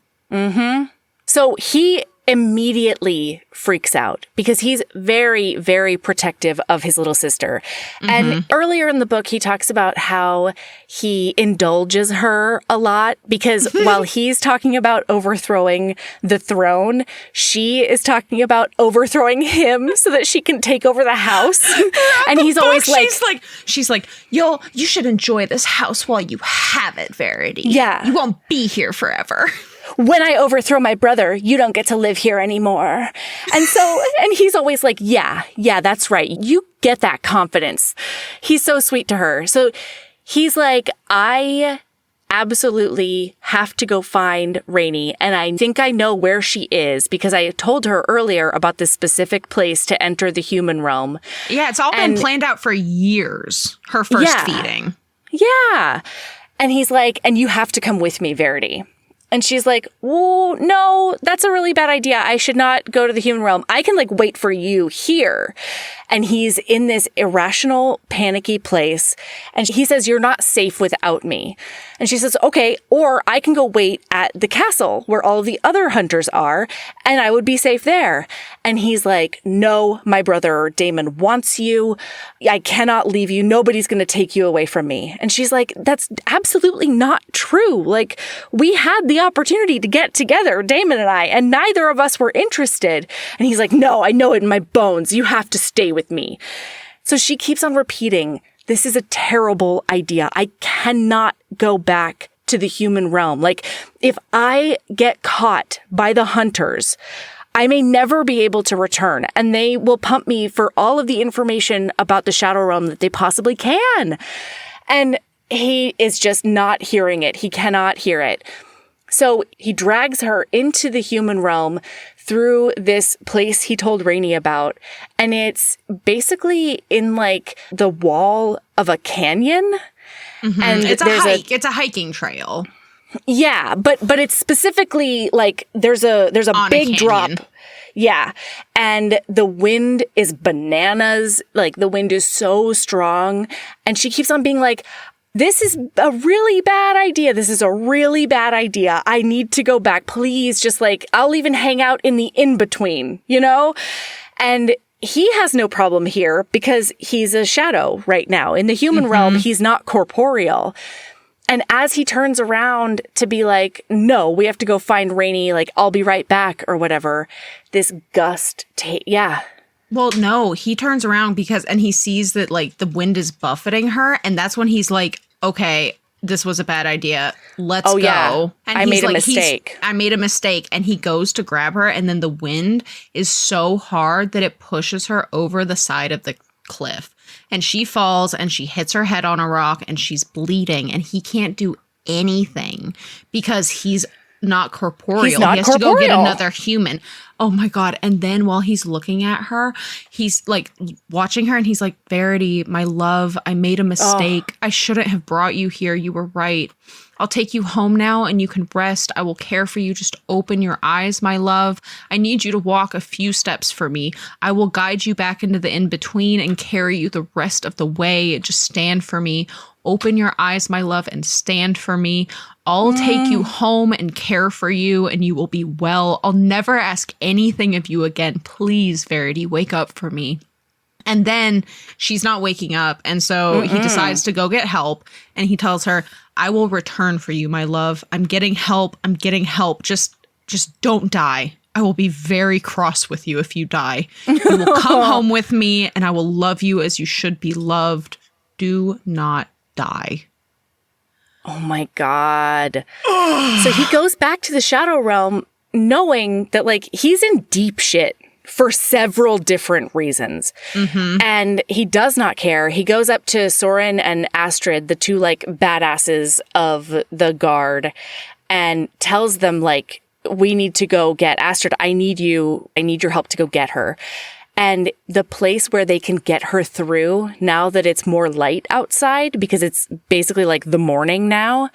So he immediately freaks out because he's very, very protective of his little sister. And earlier in the book, he talks about how he indulges her a lot because while he's talking about overthrowing the throne, she is talking about overthrowing him so that she can take over the house. And he's always like, she's like, you should enjoy this house while you have it, Verity. Yeah. You won't be here forever. When I overthrow my brother, you don't get to live here anymore. And he's always like, yeah, that's right. You get that confidence. He's so sweet to her. So he's like, I absolutely have to go find Rainey. And I think I know where she is because I told her earlier about this specific place to enter the human realm. Yeah, it's all been planned out for years. Her first feeding. Yeah. And he's like, and you have to come with me, Verity. And she's like, well, no, that's a really bad idea. I should not go to the human realm. I can wait for you here. And he's in this irrational, panicky place. And he says, you're not safe without me. And she says, okay, or I can go wait at the castle where all the other hunters are, and I would be safe there. And he's like, no, my brother Damon wants you. I cannot leave you. Nobody's going to take you away from me. And she's like, that's absolutely not true. We had the opportunity to get together, Damon and I, and neither of us were interested. And he's like, no, I know it in my bones. You have to stay with me. So she keeps on repeating, this is a terrible idea. I cannot go back to the human realm. If I get caught by the hunters, I may never be able to return, and they will pump me for all of the information about the Shadow Realm that they possibly can. And he is just not hearing it. He cannot hear it. So he drags her into the human realm through this place he told Rainey about. And it's basically in the wall of a canyon. And it's a hike. It's a hiking trail. Yeah, but it's specifically there's a big drop. Yeah. And the wind is bananas. The wind is so strong. And she keeps on being like, this is a really bad idea. This is a really bad idea. I need to go back. Please, just I'll even hang out in the in-between, And he has no problem here because he's a shadow right now. In the human realm, he's not corporeal. And as he turns around to be like, no, we have to go find Rainey, I'll be right back or whatever, this gust, Well, no, he turns around and he sees that the wind is buffeting her. And that's when he's like, okay, this was a bad idea. Let's go. Yeah. And I made a mistake. I made a mistake. And he goes to grab her. And then the wind is so hard that it pushes her over the side of the cliff. And she falls and she hits her head on a rock and she's bleeding. And he can't do anything because he's not corporeal. He's not he has to go get corporeal. another human. Oh my God. And then while he's looking at her, he's like watching her and he's like, Verity, my love, I made a mistake. I shouldn't have brought you here. You were right. I'll take you home now and you can rest. I will care for you. Just open your eyes, my love. I need you to walk a few steps for me. I will guide you back into the in-between and carry you the rest of the way. Just stand for me. Open your eyes, my love, and stand for me. I'll take you home and care for you, and you will be well. I'll never ask anything of you again. Please, Verity, wake up for me. And then she's not waking up. And so he decides to go get help. And he tells her, I will return for you, my love. I'm getting help. I'm getting help. Just don't die. I will be very cross with you if you die. You will come home with me and I will love you as you should be loved. Do not die. Oh my God. So he goes back to the Shadow Realm knowing that like he's in deep shit for several different reasons. And he does not care. He goes up to Soren and Astrid, the two like badasses of the guard, and tells them like, we need to go get Astrid. I need your help to go get her. And the place where they can get her through now that it's more light outside, because it's basically like the morning now,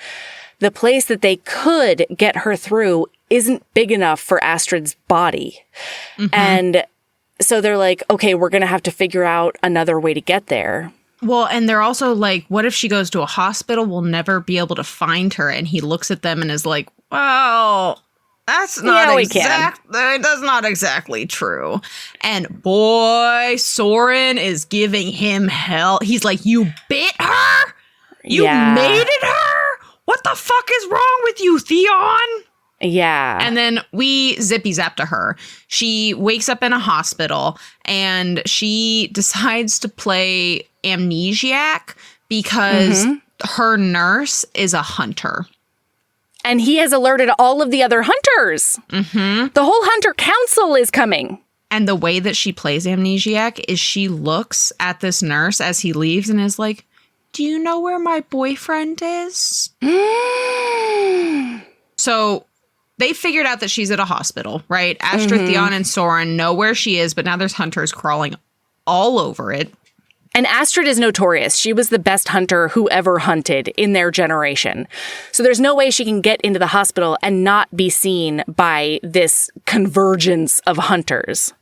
the place that they could get her through isn't big enough for Astrid's body. And so they're like, okay, we're going to have to figure out another way to get there. Well, and they're also like, what if she goes to a hospital? We'll never be able to find her. And he looks at them and is like, well, that's not that's not exactly true. And boy, Soren is giving him hell. He's like, you bit her? You mated her? What the fuck is wrong with you, Theon? Yeah. And then we zippy zap to her. She wakes up in a hospital and she decides to play amnesiac because her nurse is a hunter. And he has alerted all of the other hunters. The whole hunter council is coming. And the way that she plays amnesiac is she looks at this nurse as he leaves and is like, do you know where my boyfriend is? So they figured out that she's at a hospital, right? Astrid, Theon, and Soren know where she is, but now there's hunters crawling all over it. And Astrid is notorious. She was the best hunter who ever hunted in their generation. So there's no way she can get into the hospital and not be seen by this convergence of hunters.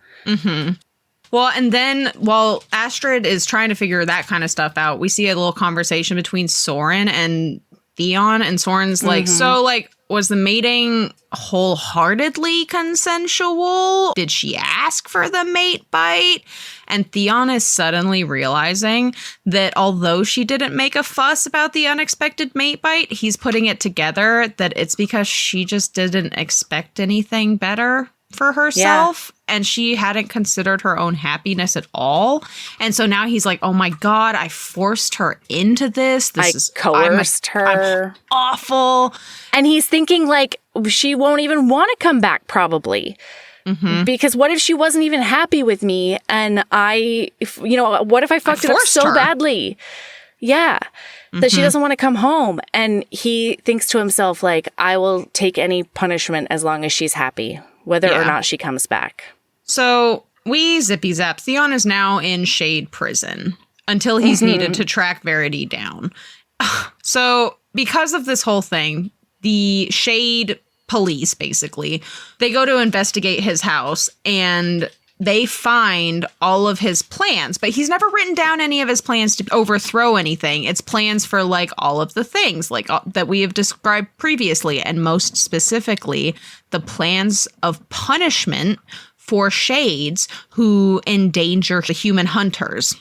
Well, and then while Astrid is trying to figure that kind of stuff out, we see a little conversation between Soren and Theon. And Soren's like, so like, was the mating wholeheartedly consensual? Did she ask for the mate bite? And Theon is suddenly realizing that although she didn't make a fuss about the unexpected mate bite, he's putting it together that it's because she just didn't expect anything better for herself. And she hadn't considered her own happiness at all. And so now he's like, oh my God, I forced her into this. I coerced her. I'm awful. And he's thinking like she won't even want to come back probably. Because what if she wasn't even happy with me and what if I fucked it up so badly? Yeah. That she doesn't want to come home. And he thinks to himself like, I will take any punishment as long as she's happy, whether or not she comes back. So we zippy zap. Theon is now in Shade Prison until he's needed to track Verity down. So because of this whole thing, the Shade police, basically, they go to investigate his house and they find all of his plans, but he's never written down any of his plans to overthrow anything. It's plans for like all of the things like that we have described previously, and most specifically, the plans of punishment for shades who endanger the human hunters.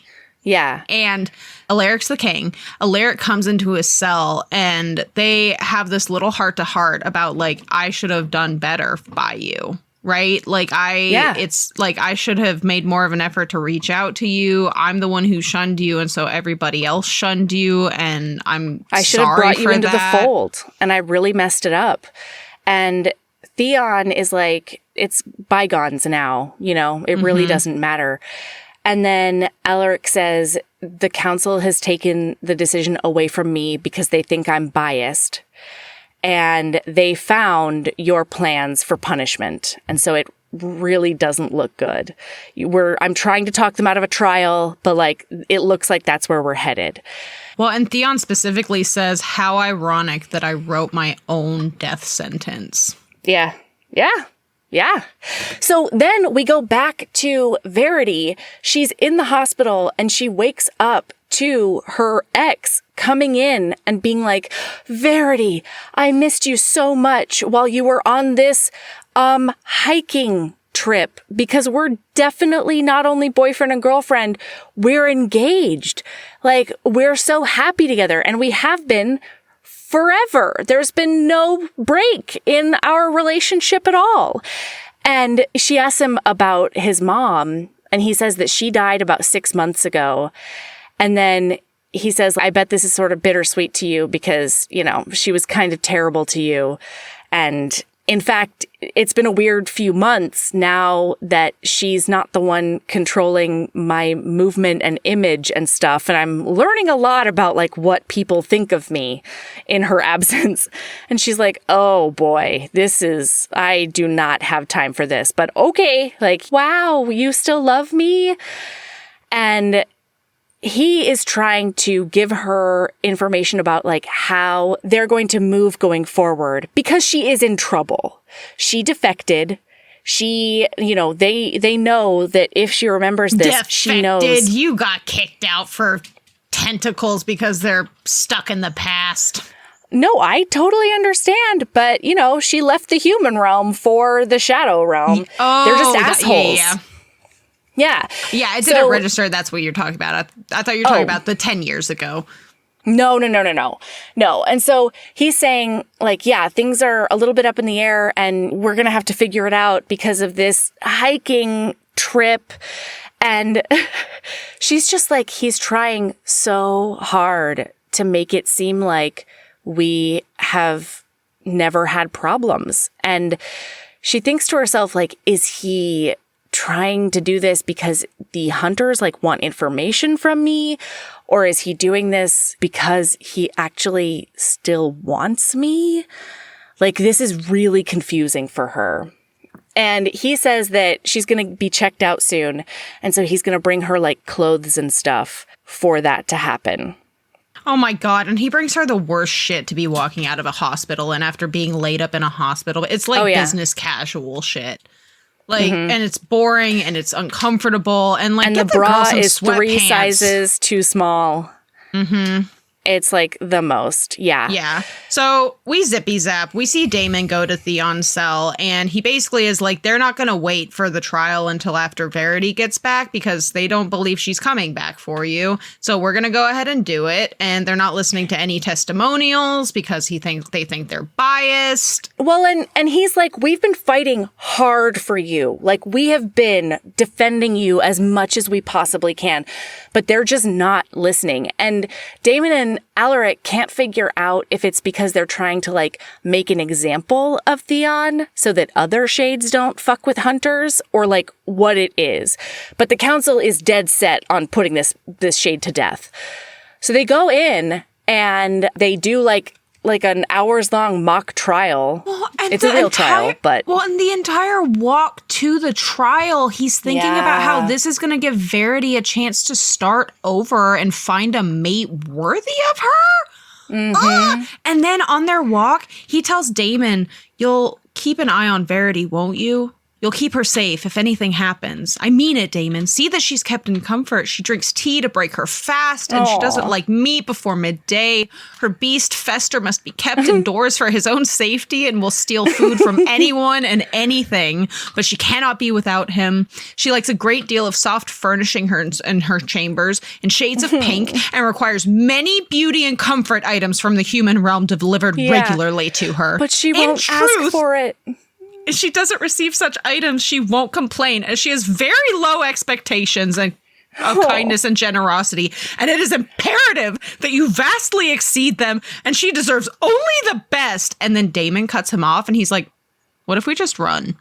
Yeah. And Alaric's the king. Alaric comes into his cell and they have this little heart-to-heart about like, I should have done better by you. Right? Like it's like I should have made more of an effort to reach out to you. I'm the one who shunned you. And so everybody else shunned you. And I should have brought you into the fold. And I really messed it up. And Theon is like, it's bygones now. It really doesn't matter. And then Alaric says, the council has taken the decision away from me because they think I'm biased. and they found your plans for punishment. And so it really doesn't look good. I'm trying to talk them out of a trial, but like it looks like that's where we're headed. Well, and Theon specifically says, how ironic that I wrote my own death sentence. Yeah. So then we go back to Verity. She's in the hospital and she wakes up to her ex coming in and being like, Verity, I missed you so much while you were on this hiking trip, because we're definitely not only boyfriend and girlfriend, we're engaged. Like, we're so happy together, and we have been forever. There's been no break in our relationship at all. And she asks him about his mom, and he says that she died about 6 months ago. And then he says, I bet this is sort of bittersweet to you because, you know, she was kind of terrible to you. And in fact, it's been a weird few months now that she's not the one controlling my movement and image and stuff. And I'm learning a lot about like what people think of me in her absence. And she's like, oh boy, I do not have time for this, but okay. Like, wow, you still love me? And he is trying to give her information about like how they're going to move going forward because she is in trouble. She defected. She, you know, they know that if she remembers this, she knows. You got kicked out for tentacles because they're stuck in the past. No, I totally understand. But, you know, she left the human realm for the shadow realm. Oh, they're just assholes. Yeah. Yeah, it didn't register. That's what you're talking about. I thought you were talking about the 10 years ago. No. And so he's saying, like, yeah, things are a little bit up in the air and we're going to have to figure it out because of this hiking trip. And she's just like, he's trying so hard to make it seem like we have never had problems. And she thinks to herself, like, is he trying to do this because the hunters like want information from me, or is he doing this because he actually still wants me? Like, this is really confusing for her. And he says that she's going to be checked out soon, and so he's going to bring her like clothes and stuff for that to happen. Oh my God. And he brings her the worst shit to be walking out of a hospital and after being laid up in a hospital. It's like business casual shit. Like, and it's boring and it's uncomfortable. And like, and the bra is 3 sizes too small. Mm-hmm. It's like the most. Yeah. Yeah. So we zippy zap. We see Damon go to Theon's cell, and he basically is like, they're not going to wait for the trial until after Verity gets back because they don't believe she's coming back for you. So we're going to go ahead and do it. And they're not listening to any testimonials because they think they're biased. Well, and he's like, we've been fighting hard for you. Like, we have been defending you as much as we possibly can, but they're just not listening. And Damon and Alaric can't figure out if it's because they're trying to like make an example of Theon so that other shades don't fuck with hunters, or like what it is. But the council is dead set on putting this shade to death. So they go in and they do like an hours-long mock trial. Well, it's a real trial, but... Well, in the entire walk to the trial, he's thinking about how this is going to give Verity a chance to start over and find a mate worthy of her. Mm-hmm. And then on their walk, he tells Damon, you'll keep an eye on Verity, won't you? You'll keep her safe if anything happens. I mean it, Damon. See that she's kept in comfort. She drinks tea to break her fast, and she doesn't like meat before midday. Her beast Fester must be kept indoors for his own safety and will steal food from anyone and anything, but she cannot be without him. She likes a great deal of soft furnishing in her chambers in shades of pink and requires many beauty and comfort items from the human realm delivered regularly to her. But she won't ask for it. If she doesn't receive such items, she won't complain, as she has very low expectations of kindness and generosity, and it is imperative that you vastly exceed them, and she deserves only the best. And then Damon cuts him off, and he's like, what if we just run?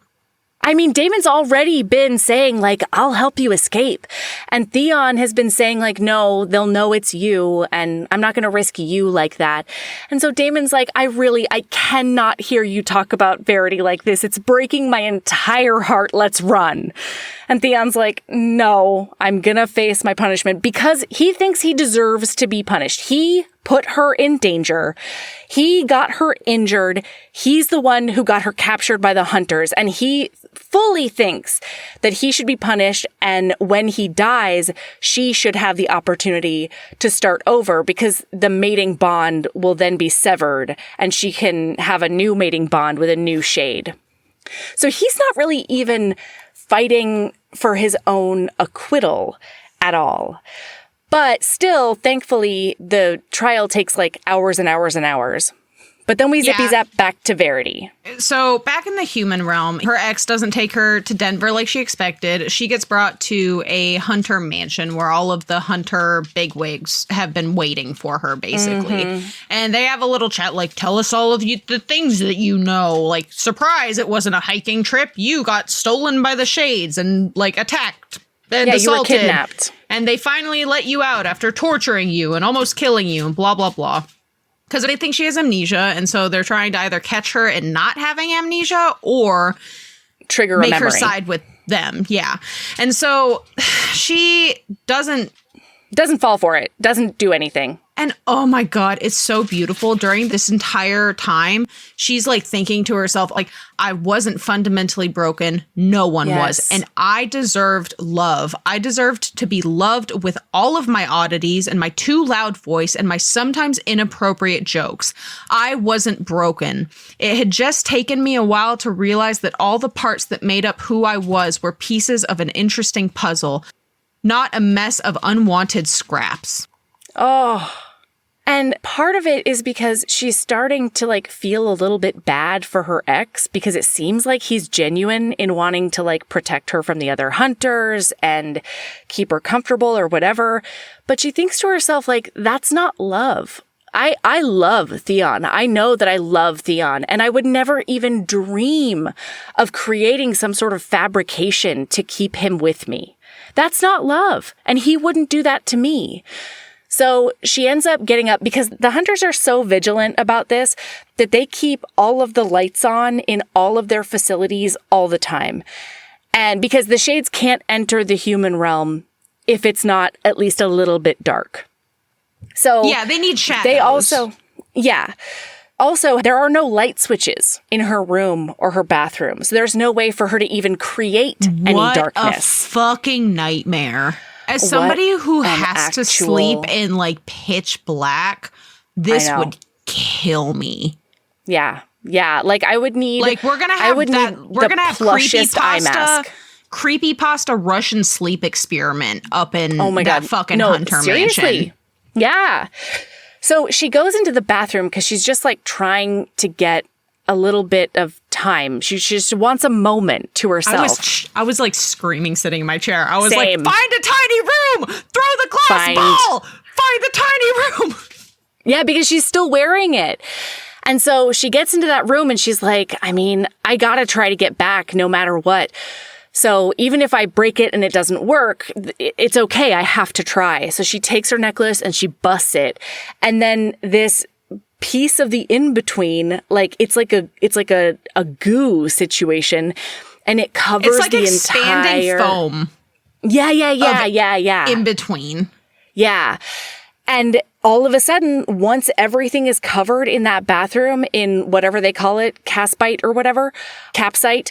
I mean, Damon's already been saying, like, I'll help you escape. And Theon has been saying, like, no, they'll know it's you, and I'm not going to risk you like that. And so Damon's like, I cannot hear you talk about Verity like this. It's breaking my entire heart. Let's run. And Theon's like, no, I'm going to face my punishment because he thinks he deserves to be punished. He put her in danger. He got her injured. He's the one who got her captured by the hunters. And he fully thinks that he should be punished. And when he dies, she should have the opportunity to start over because the mating bond will then be severed and she can have a new mating bond with a new shade. So he's not really even fighting for his own acquittal at all. But still, thankfully, the trial takes like hours and hours and hours. But then we zippy-zap back to Verity. So back in the human realm, her ex doesn't take her to Denver like she expected. She gets brought to a hunter mansion where all of the hunter bigwigs have been waiting for her, basically. Mm-hmm. And they have a little chat like, tell us all of the things that you know. Like, surprise, it wasn't a hiking trip. You got stolen by the shades and, like, attacked and assaulted. You were kidnapped. And they finally let you out after torturing you and almost killing you and blah, blah, blah. Because they think she has amnesia, and so they're trying to either catch her in not having amnesia or trigger make a memory. Her side with them. Yeah. And so she doesn't fall for it, doesn't do anything. And oh my God, it's so beautiful. During this entire time, she's like thinking to herself, like, I wasn't fundamentally broken. No one was. And I deserved love. I deserved to be loved with all of my oddities and my too loud voice and my sometimes inappropriate jokes. I wasn't broken. It had just taken me a while to realize that all the parts that made up who I was were pieces of an interesting puzzle, not a mess of unwanted scraps. Oh, and part of it is because she's starting to like feel a little bit bad for her ex because it seems like he's genuine in wanting to like protect her from the other hunters and keep her comfortable or whatever. But she thinks to herself, like, that's not love. I love Theon. I know that I love Theon, and I would never even dream of creating some sort of fabrication to keep him with me. That's not love, and he wouldn't do that to me. So she ends up getting up because the hunters are so vigilant about this that they keep all of the lights on in all of their facilities all the time. And because the shades can't enter the human realm if it's not at least a little bit dark. So yeah, they need shadows. They also, Also, there are no light switches in her room or her bathroom. So there's no way for her to even create any darkness. What a fucking nightmare. As somebody who has to sleep in like pitch black, this would kill me. Yeah. Yeah. Like I would need, like we're going to have creepypasta Russian sleep experiment up in that fucking hunter mansion. Yeah. So she goes into the bathroom because she's just like trying to get a little bit of time. She just wants a moment to herself. I was like screaming sitting in my chair. I was Same. like, find a tiny room! Throw the glass ball! Find the tiny room! Yeah, because she's still wearing it. And so she gets into that room and she's like, I mean, I gotta try to get back no matter what. So even if I break it and it doesn't work, it's okay. I have to try. So she takes her necklace and she busts it. And then this piece of the in-between, like it's like a goo situation, and it covers it's like the expanding entire foam. Yeah. In between. Yeah. And all of a sudden, once everything is covered in that bathroom in whatever they call it, capsite or whatever, capsite,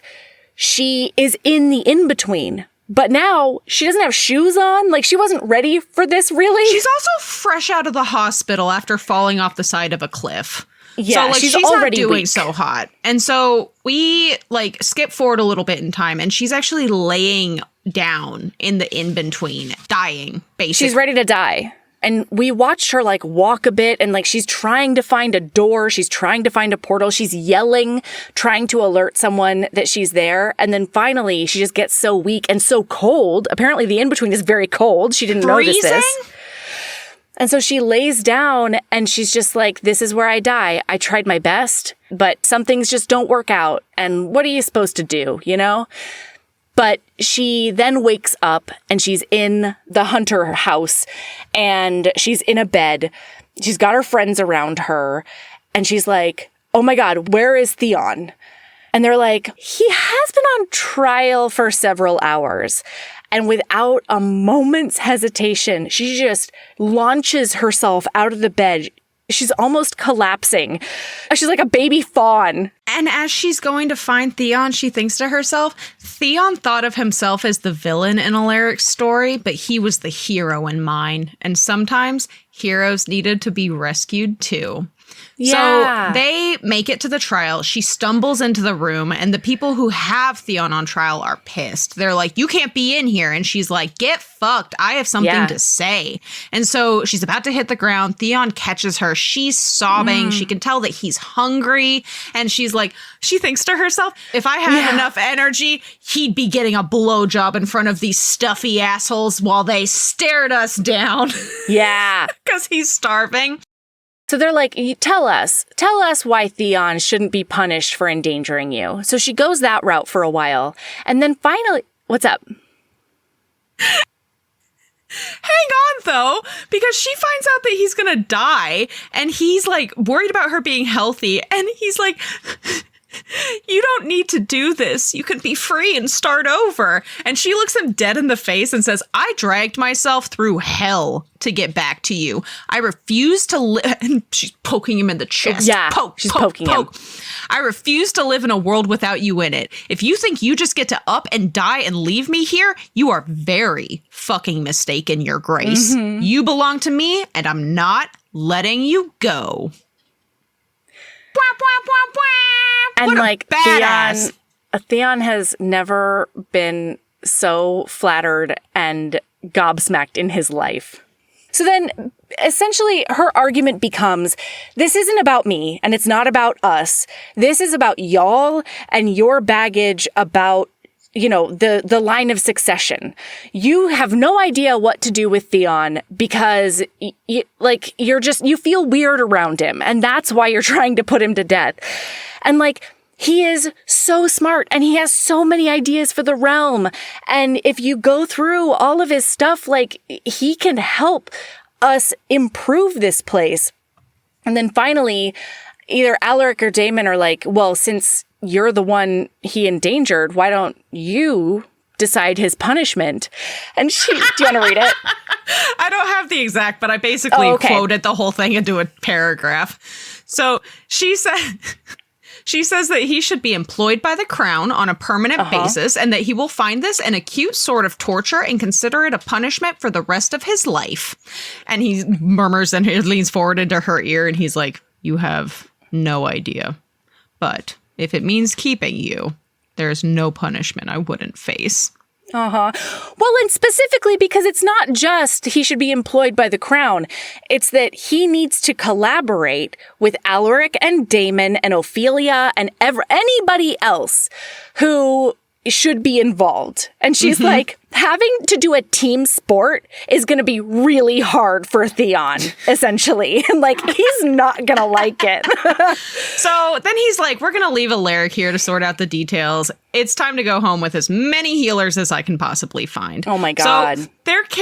she is in the in-between. But now she doesn't have shoes on. Like she wasn't ready for this, really. She's also fresh out of the hospital after falling off the side of a cliff. Yeah, so like she's not already doing weak. so hot. And so we like skip forward a little bit in time and she's actually laying down in the in-between, dying, basically. She's ready to die. And we watched her like walk a bit and like she's trying to find a door. She's trying to find a portal. She's yelling, trying to alert someone that she's there. And then finally she just gets so weak and so cold. Apparently the in-between is very cold. She didn't notice this. And so she lays down and she's just like, this is where I die. I tried my best, but some things just don't work out. And what are you supposed to do, you know? But she then wakes up and she's in the Hunter house and she's in a bed. She's got her friends around her and she's like, oh my God, where is Theon? And they're like, he has been on trial for several hours. And without a moment's hesitation, she just launches herself out of the bed. She's almost collapsing. She's like a baby fawn. And as she's going to find Theon, she thinks to herself, Theon thought of himself as the villain in Alaric's story, but he was the hero in mine. And sometimes heroes needed to be rescued too. Yeah. So they make it to the trial. She stumbles into the room and the people who have Theon on trial are pissed. They're like, you can't be in here. And she's like, get fucked. I have something to say. And so she's about to hit the ground. Theon catches her. She's sobbing. She can tell that he's hungry. And she's like, she thinks to herself, if I had enough energy, he'd be getting a blowjob in front of these stuffy assholes while they stared us down. Yeah. Because he's starving. So they're like, tell us why Theon shouldn't be punished for endangering you. So she goes that route for a while. And then finally, what's up? Hang on, though, because she finds out that he's going to die and he's like worried about her being healthy. And he's like, you don't need to do this. You can be free and start over. And she looks him dead in the face and says, I dragged myself through hell to get back to you. I refuse to live. And she's poking him in the chest. Yeah, she's poking him. I refuse to live in a world without you in it. If you think you just get to up and die and leave me here, you are very fucking mistaken, Your Grace. Mm-hmm. You belong to me, and I'm not letting you go. And what like badass. Theon has never been so flattered and gobsmacked in his life. So then essentially her argument becomes, this isn't about me and it's not about us. This is about y'all and your baggage about, you know, the line of succession. You have no idea what to do with Theon because you feel weird around him. And that's why you're trying to put him to death. And like, he is so smart and he has so many ideas for the realm. And if you go through all of his stuff, like he can help us improve this place. And then finally, either Alaric or Daemon are like, well, since you're the one he endangered, why don't you decide his punishment? And do you want to read it? I don't have the exact, but I basically quoted the whole thing into a paragraph. So she says that he should be employed by the crown on a permanent basis and that he will find this an acute sort of torture and consider it a punishment for the rest of his life. And he murmurs and he leans forward into her ear and he's like, you have no idea. But if it means keeping you, there's no punishment I wouldn't face. Well, and specifically because it's not just he should be employed by the crown. It's that he needs to collaborate with Alaric and Daemon and Ophelia and anybody else who should be involved. And she's like, having to do a team sport is going to be really hard for Theon, essentially. And like, he's not going to like it. So then he's like, we're going to leave Alaric here to sort out the details. It's time to go home with as many healers as I can possibly find. Oh my God. So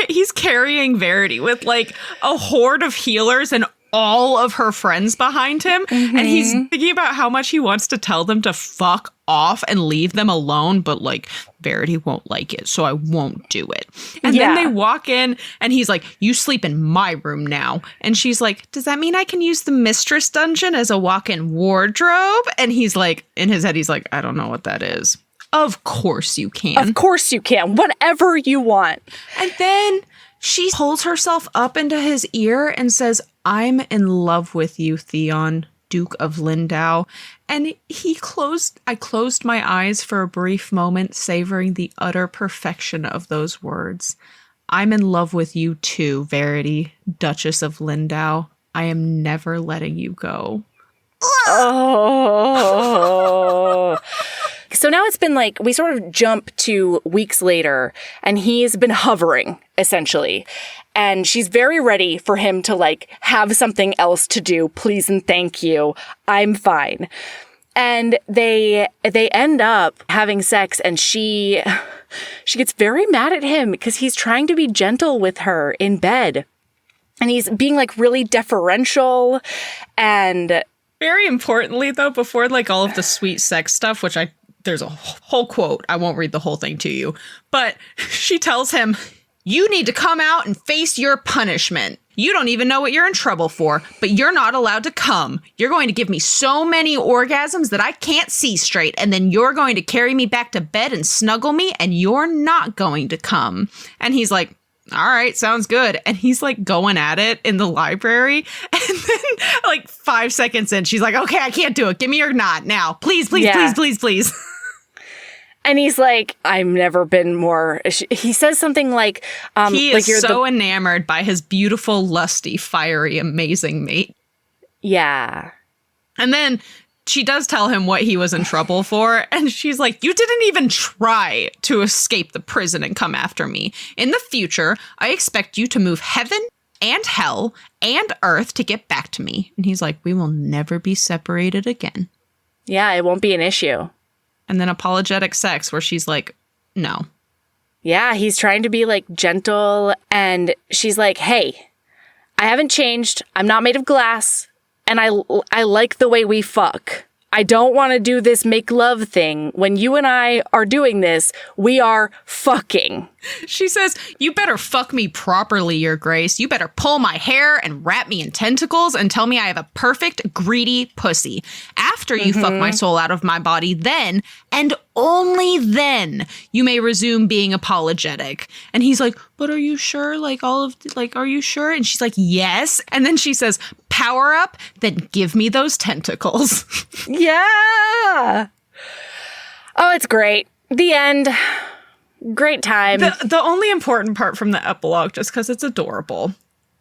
he's carrying Verity with like a horde of healers and all of her friends behind him. Mm-hmm. And he's thinking about how much he wants to tell them to fuck off and leave them alone. But like, Verity won't like it, so I won't do it. And then they walk in and he's like, you sleep in my room now. And she's like, does that mean I can use the mistress dungeon as a walk-in wardrobe? And he's like, in his head, he's like, I don't know what that is. Of course you can. Of course you can. Whatever you want. And then she pulls herself up into his ear and says, I'm in love with you, Theon, Duke of Lindau. And I closed my eyes for a brief moment, savoring the utter perfection of those words. I'm in love with you too, Verity, Duchess of Lindau. I am never letting you go. Oh. So now it's been like, we sort of jump to weeks later, and he's been hovering, essentially. And she's very ready for him to like have something else to do. Please and thank you. I'm fine. And they end up having sex, and she gets very mad at him because he's trying to be gentle with her in bed. And he's being like really deferential. And very importantly, though, before like all of the sweet sex stuff, which there's a whole quote. I won't read the whole thing to you. But she tells him, "You need to come out and face your punishment. You don't even know what you're in trouble for, but you're not allowed to come. You're going to give me so many orgasms that I can't see straight, and then you're going to carry me back to bed and snuggle me, and you're not going to come." And he's like, "All right, sounds good." And he's like going at it in the library. And then like 5 seconds in, she's like, "Okay, I can't do it. Give me your knot now. Please, please, please, please, please." And he's like, "I've never been more," he says something like, he is like so enamored by his beautiful, lusty, fiery, amazing mate. Yeah. And then she does tell him what he was in trouble for. And she's like, "You didn't even try to escape the prison and come after me. In the future, I expect you to move heaven and hell and earth to get back to me." And he's like, "We will never be separated again." Yeah, it won't be an issue. And then apologetic sex where she's like, "No." Yeah, he's trying to be like gentle. And she's like, "Hey, I haven't changed. I'm not made of glass. And I like the way we fuck. I don't want to do this make love thing. When you and I are doing this, we are fucking." She says, "You better fuck me properly, Your Grace. You better pull my hair and wrap me in tentacles and tell me I have a perfect, greedy pussy. After you fuck my soul out of my body, then, and only then, you may resume being apologetic." And he's like, "But are you sure? Are you sure?" And she's like, "Yes." And then she says, "Power up, then give me those tentacles." Yeah. Oh, it's great. The end. Great time. The only important part from the epilogue, just because it's adorable,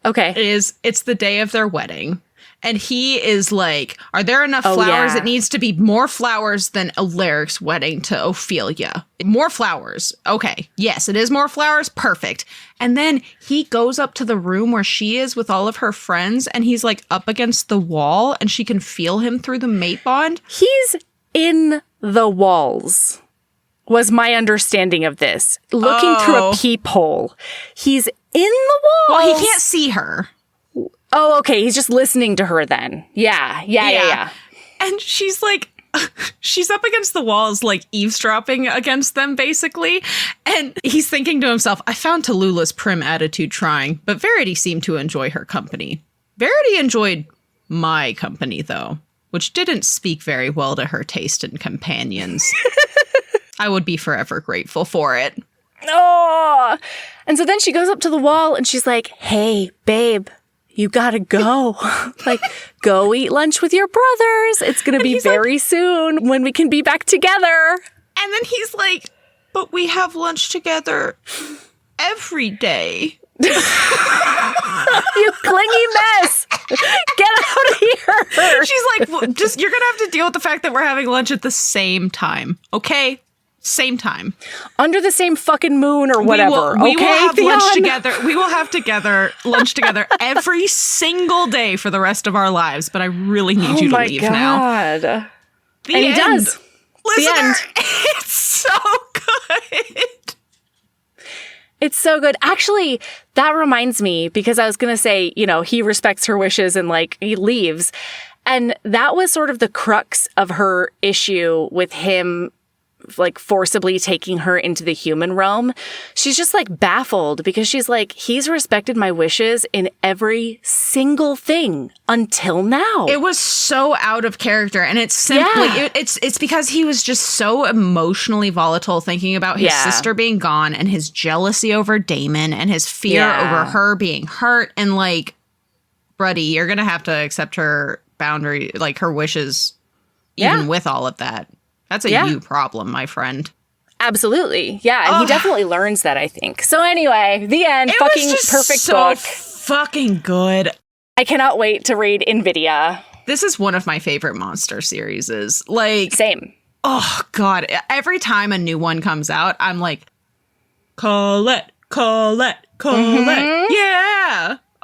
okay, is it's the day of their wedding. And he is like, "Are there enough flowers? Yeah. It needs to be more flowers than Alaric's wedding to Ophelia. More flowers. Okay. Yes, it is more flowers. Perfect." And then he goes up to the room where she is with all of her friends, and he's like up against the wall, and she can feel him through the mate bond. He's in the walls, was my understanding of this. Looking through a peephole. He's in the walls. Well, he can't see her. Oh, okay. He's just listening to her then. Yeah. And she's like, she's up against the walls, like eavesdropping against them, basically. And he's thinking to himself, "I found Tallulah's prim attitude trying, but Verity seemed to enjoy her company. Verity enjoyed my company, though, which didn't speak very well to her taste in companions. I would be forever grateful for it." Oh. And so then she goes up to the wall and she's like, "Hey, babe, you gotta go. Like, go eat lunch with your brothers. It's gonna be very soon when we can be back together." And then he's like, "But we have lunch together every day." You clingy mess. Get out of here. She's like, "Well, just, you're gonna have to deal with the fact that we're having lunch at the same time. Okay? Same time. Under the same fucking moon or whatever. We will have Theon? lunch together. We will have lunch together every single day for the rest of our lives. But I really need you to leave now." The And end. He does. Listener, The end. it's so good. It's so good. Actually, that reminds me, because I was going to say, he respects her wishes and like he leaves. And that was sort of the crux of her issue with him, like forcibly taking her into the human realm. She's just like baffled because she's like, he's respected my wishes in every single thing until now. It was so out of character, and it's simply it's because he was just so emotionally volatile, thinking about his sister being gone and his jealousy over Damon and his fear over her being hurt. And like, buddy, you're gonna have to accept her boundary, like her wishes, even with all of that. That's a you problem, my friend. Absolutely. Yeah. And he definitely learns that, I think. So anyway, the end. It fucking was just perfect so book. Fucking good. I cannot wait to read Invidia. This is one of my favorite monster series. Like, Same. Oh, God. Every time a new one comes out, I'm like, Colette. Yeah.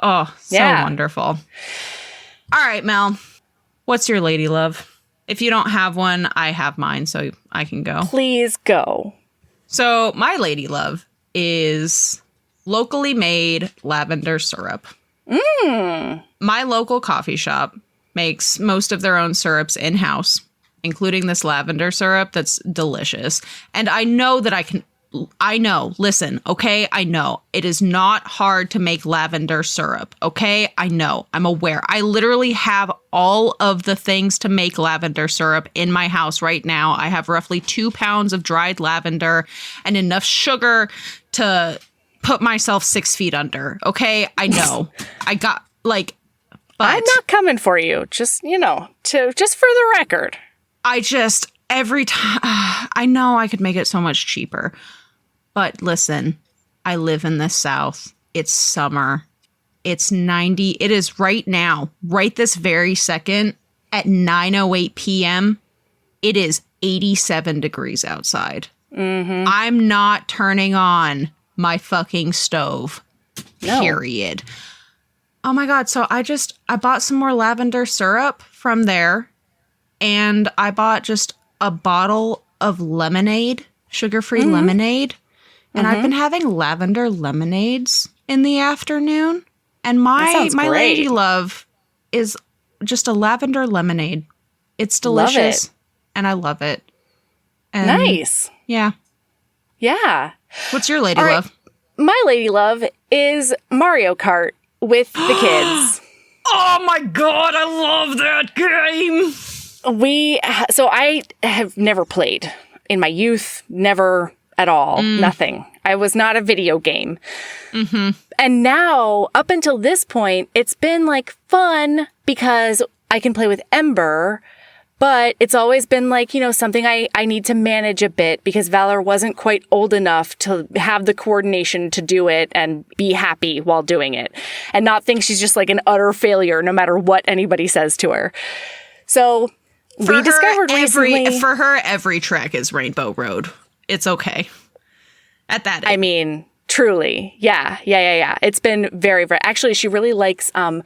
Oh, so wonderful. All right, Mel. What's your lady love? If you don't have one, I have mine, so I can go. Please go. So my lady love is locally made lavender syrup. My local coffee shop makes most of their own syrups in-house, including this lavender syrup that's delicious. And I know that listen, okay? I know. It is not hard to make lavender syrup, okay? I know. I'm aware. I literally have all of the things to make lavender syrup in my house right now. I have roughly 2 pounds of dried lavender and enough sugar to put myself 6 feet under, okay? I know. I got, but I'm not coming for you. Just, just for the record. Every time, I know I could make it so much cheaper. But listen, I live in the South. It's summer. It's 90. It is right now, right this very second at 9:08 p.m. It is 87 degrees outside. I'm not turning on my fucking stove. No. Period. Oh my God. So I bought some more lavender syrup from there. And I bought just a bottle of lemonade, sugar-free lemonade. And I've been having lavender lemonades in the afternoon. And my lady love is just a lavender lemonade. It's delicious. Love it. And I love it. And nice. Yeah. Yeah. What's your lady love? My lady love is Mario Kart with the kids. Oh my God, I love that game. So I have never played in my youth, never at all, nothing. I was not a video game. And now, up until this point, it's been fun because I can play with Ember, but it's always been something I need to manage a bit because Valor wasn't quite old enough to have the coordination to do it and be happy while doing it and not think she's just an utter failure no matter what anybody says to her. So we discovered recently. For her, every track is Rainbow Road. It's okay. At that age. I mean, truly. Yeah. It's been very, very... Actually, she really likes, I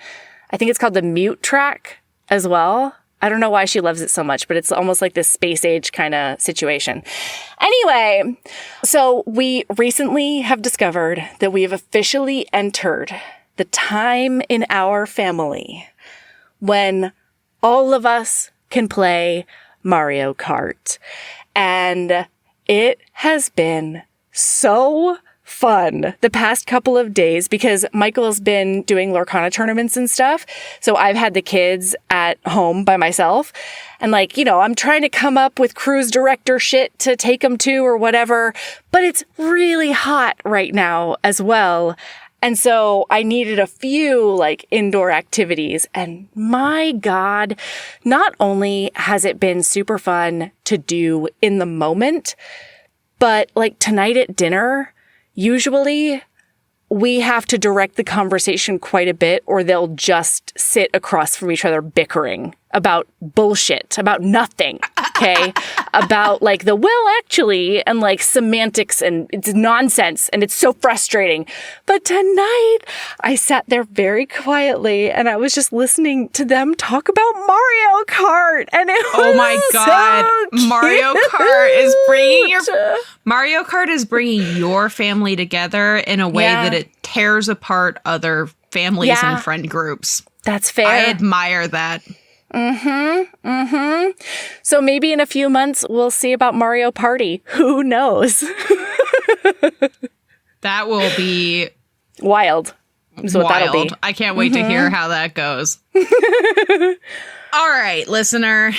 think it's called the Mute track as well. I don't know why she loves it so much, but it's almost like this space age kind of situation. Anyway, so we recently have discovered that we have officially entered the time in our family when all of us can play Mario Kart. And it has been so fun the past couple of days because Michael's been doing Lorcana tournaments and stuff. So I've had the kids at home by myself. And I'm trying to come up with cruise director shit to take them to or whatever. But it's really hot right now as well. And so I needed a few indoor activities. And my God, not only has it been super fun to do in the moment, but tonight at dinner, usually we have to direct the conversation quite a bit or they'll just sit across from each other bickering about bullshit, about nothing, okay? About the well actually and semantics and it's nonsense and it's so frustrating. But tonight I sat there very quietly and I was just listening to them talk about Mario Kart and it was oh my God. So Mario Kart is bringing your family together in a way that it tears apart other families and friend groups. That's fair. I admire that. So maybe in a few months, we'll see about Mario Party. Who knows? That will be... wild. Is what that'll be. I can't wait to hear how that goes. All right, listener.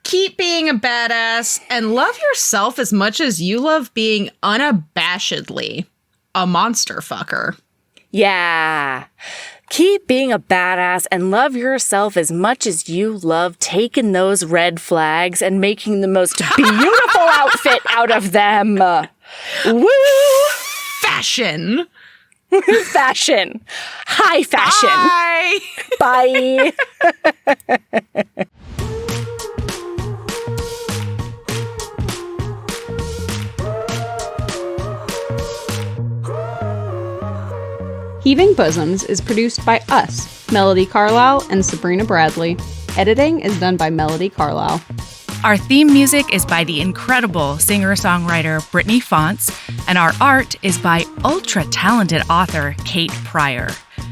Keep being a badass and love yourself as much as you love being unabashedly a monster fucker. Yeah. Keep being a badass and love yourself as much as you love taking those red flags and making the most beautiful outfit out of them. Woo! Fashion. Fashion. High fashion. Bye. Bye. Heaving Bosoms is produced by us, Melody Carlisle and Sabrina Bradley. Editing is done by Melody Carlisle. Our theme music is by the incredible singer-songwriter Brittany Fonts, and our art is by ultra-talented author Kate Pryor.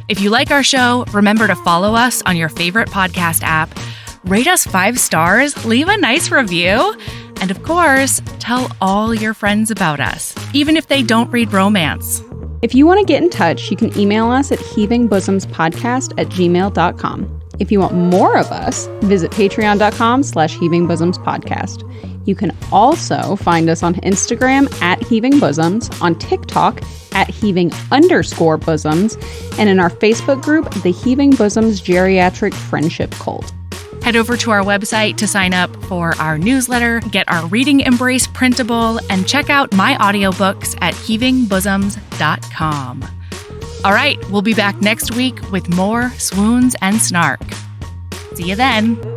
If you like our show, remember to follow us on your favorite podcast app, rate us 5 stars, leave a nice review, and of course, tell all your friends about us, even if they don't read romance. If you want to get in touch, you can email us at heavingbosoms.podcast@gmail.com. If you want more of us, visit patreon.com/heavingbosomspodcast. You can also find us on Instagram at Heaving Bosoms, on TikTok at Heaving_Bosoms, and in our Facebook group, the Heaving Bosoms Geriatric Friendship Cult. Head over to our website to sign up for our newsletter, get our Reading Embrace printable, and check out my audiobooks at heavingbosoms.com. All right, we'll be back next week with more swoons and snark. See you then.